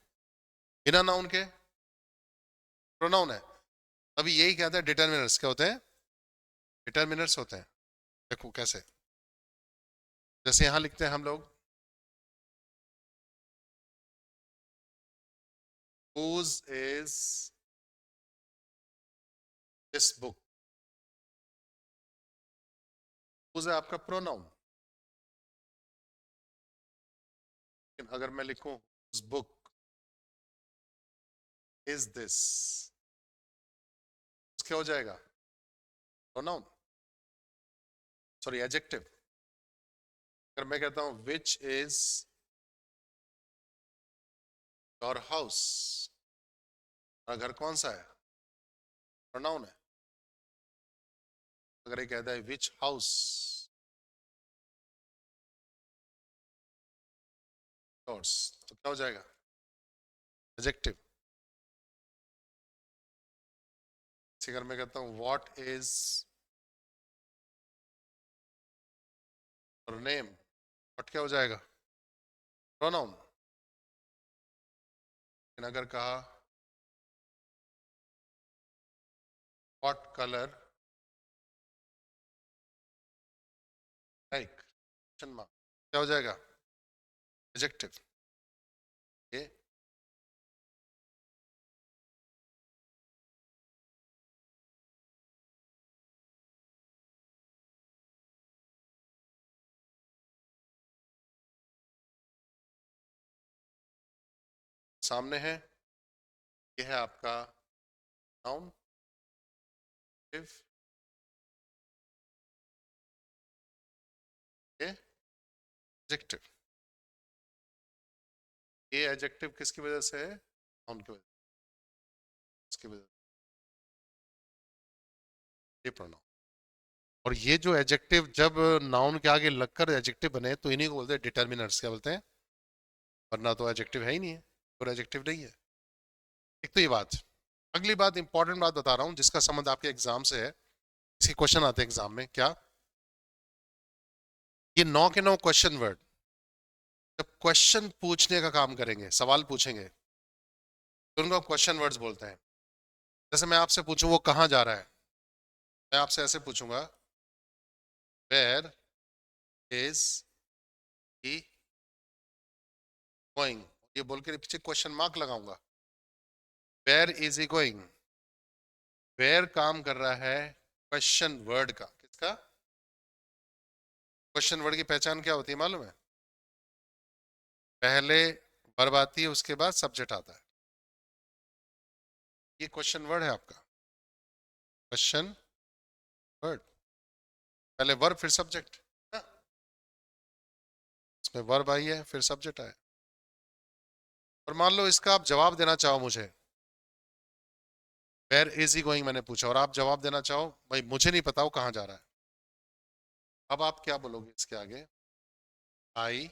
बिना नाउन के प्रोनाउन है। अभी यही कहते हैं डिटर्मिनर्स। क्या होते हैं? डिटर्मिनर्स होते हैं। देखो कैसे, जैसे यहां लिखते हैं हम लोग, whose is this book। whose है आपका प्रोनाउन। लेकिन अगर मैं लिखूं whose book is this, क्या हो जाएगा? Pronoun, sorry adjective. अगर मैं कहता हूं which is your house, घर कौन सा है? प्रोनाउन है। अगर ये कहता है which house yours, तो क्या हो जाएगा? एडजेक्टिव। अगर मैं कहता हूं what is your name, what क्या हो जाएगा? प्रोनाउन। लेकिन अगर कहा what color like, question mark, क्या हो जाएगा? एडजेक्टिव। ये सामने है, ये है आपका नाउन, एडजेक्टिव। ये एडजेक्टिव किसकी वजह से है? नाउन की वजह इसकी वजह ये प्रोनाउन। और ये जो एडजेक्टिव जब नाउन के आगे लगकर एडजेक्टिव बने तो इन्हीं को बोलते हैं डिटर्मिनर्स। क्या बोलते हैं? वरना तो एडजेक्टिव है ही नहीं है, और एडजेक्टिव नहीं है। एक तो ये बात। अगली बात, इंपॉर्टेंट बात बता रहा हूं जिसका संबंध आपके एग्जाम से है। इसके क्वेश्चन आते हैं एग्जाम में। क्या? ये 9 के 9 क्वेश्चन वर्ड जब क्वेश्चन पूछने का काम करेंगे, सवाल पूछेंगे, तो उनको क्वेश्चन वर्ड्स बोलते हैं। जैसे मैं आपसे पूछूं वो कहाँ जा रहा है, मैं आपसे ऐसे पूछूंगा, वेयर इज ही गोइंग। ये बोल के पीछे क्वेश्चन मार्क लगाऊंगा। Where is he going. Where काम कर रहा है क्वेश्चन वर्ड का। किसका? क्वेश्चन वर्ड की पहचान क्या होती है मालूम है? पहले वर्ब आती है, उसके बाद सब्जेक्ट आता है। ये क्वेश्चन वर्ड है आपका, क्वेश्चन वर्ड। पहले वर्ब फिर सब्जेक्ट, इसमें वर्ब आई है फिर सब्जेक्ट आया। और मान लो इसका आप जवाब देना चाहो मुझे, वेयर इज ही गोइंग मैंने पूछा, और आप जवाब देना चाहो भाई मुझे नहीं पता वो कहाँ जा रहा है। अब आप क्या बोलोगे इसके आगे? I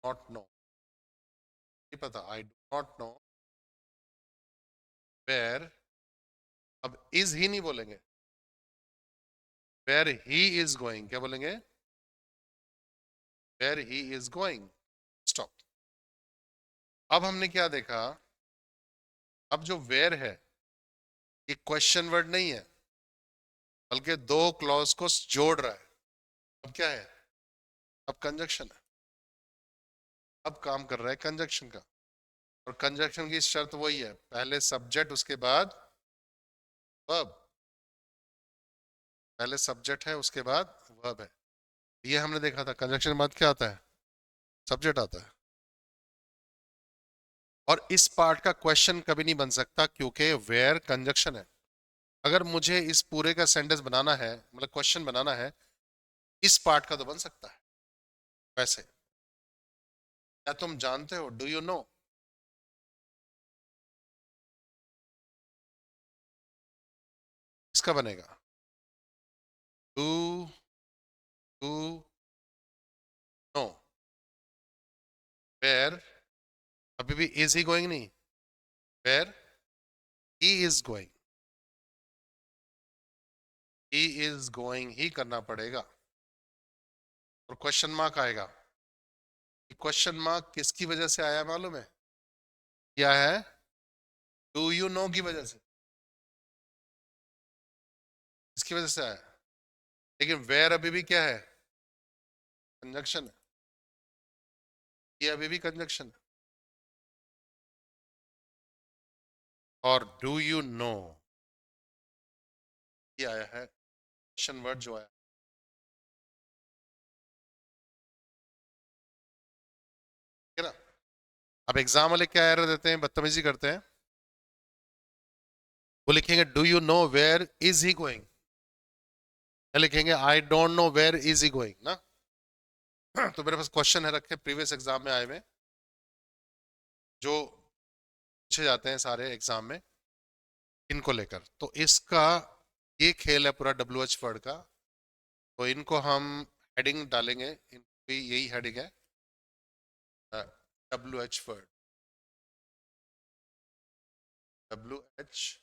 not know. नहीं पता, I do not know where. अब इज ही नहीं बोलेंगे, वेयर ही इज गोइंग। क्या बोलेंगे? Where he is going. Stop. अब हमने क्या देखा? अब जो वेयर है ये क्वेश्चन वर्ड नहीं है, बल्कि दो क्लॉज को जोड़ रहा है। अब क्या है? अब कंजक्शन है। अब काम कर रहा है कंजक्शन का। और कंजक्शन की शर्त वही है, पहले सब्जेक्ट उसके बाद वर्ब। पहले सब्जेक्ट है उसके बाद वर्ब है। ये हमने देखा था, कंजक्शन के बाद क्या आता है? सब्जेक्ट आता है। और इस पार्ट का क्वेश्चन कभी नहीं बन सकता क्योंकि वेयर कंजक्शन है। अगर मुझे इस पूरे का सेंटेंस बनाना है, मतलब क्वेश्चन बनाना है, इस पार्ट का तो बन सकता है। वैसे क्या तुम जानते हो? Do you know? इसका बनेगा डू डू नो। वेयर अभी भी इज ही गोइंग नहीं, where he is going. He is going he करना पड़ेगा। और क्वेश्चन मार्क आएगा। क्वेश्चन मार्क किसकी वजह से आया मालूम है? क्या है? डू यू नो की वजह से। इसकी वजह से आया। लेकिन वेयर अभी भी क्या है? कंजक्शन है। ये अभी भी कंजक्शन है। और डू यू नो ये आया है क्वेश्चन वर्ड जो आया, ठीक है ना? अब एग्जाम वाले क्या एरर देते हैं, बदतमीजी करते हैं। वो लिखेंगे do you know where is he going, या लिखेंगे I don't know where is he going ना। तो मेरे पास क्वेश्चन है रखे प्रीवियस एग्जाम में आए हुए, जो पूछे जाते हैं सारे एग्जाम में इनको लेकर। तो इसका ये खेल है पूरा डब्ल्यू एच वर्ड का। तो इनको हम हेडिंग डालेंगे, इनकी यही हेडिंग है, W H word. W H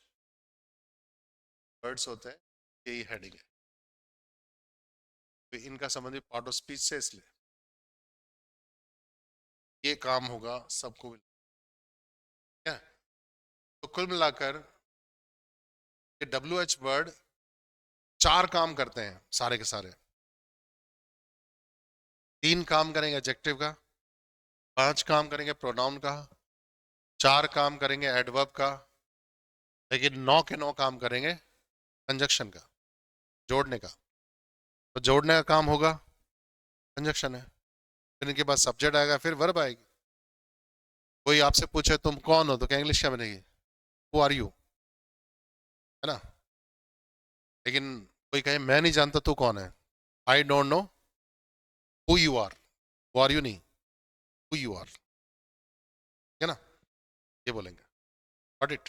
words होते हैं, यही हेडिंग है। तो इनका संबंधित पार्ट ऑफ स्पीच से, इसलिए ये काम होगा सबको क्या। तो कुल मिलाकर ये डब्ल्यू एच वर्ड 4 काम करते हैं सारे के सारे। 3 काम करेंगे एडजेक्टिव का, 5 काम करेंगे प्रोनाउन का, 4 काम करेंगे एडवर्ब का, लेकिन 9 के 9 काम करेंगे कंजक्शन का, जोड़ने का। तो जोड़ने का काम होगा कंजक्शन है। फिर इनके बाद सब्जेक्ट आएगा, फिर वर्ब आएगी। कोई आपसे पूछे तुम कौन हो, तो क्या इंग्लिश क्या बनेगी? हु आर यू, है ना? लेकिन कोई कहे मैं नहीं जानता तू कौन है, I don't know who you are you नहीं, हु यू आर, है ना, ये बोलेंगे, गॉट इट।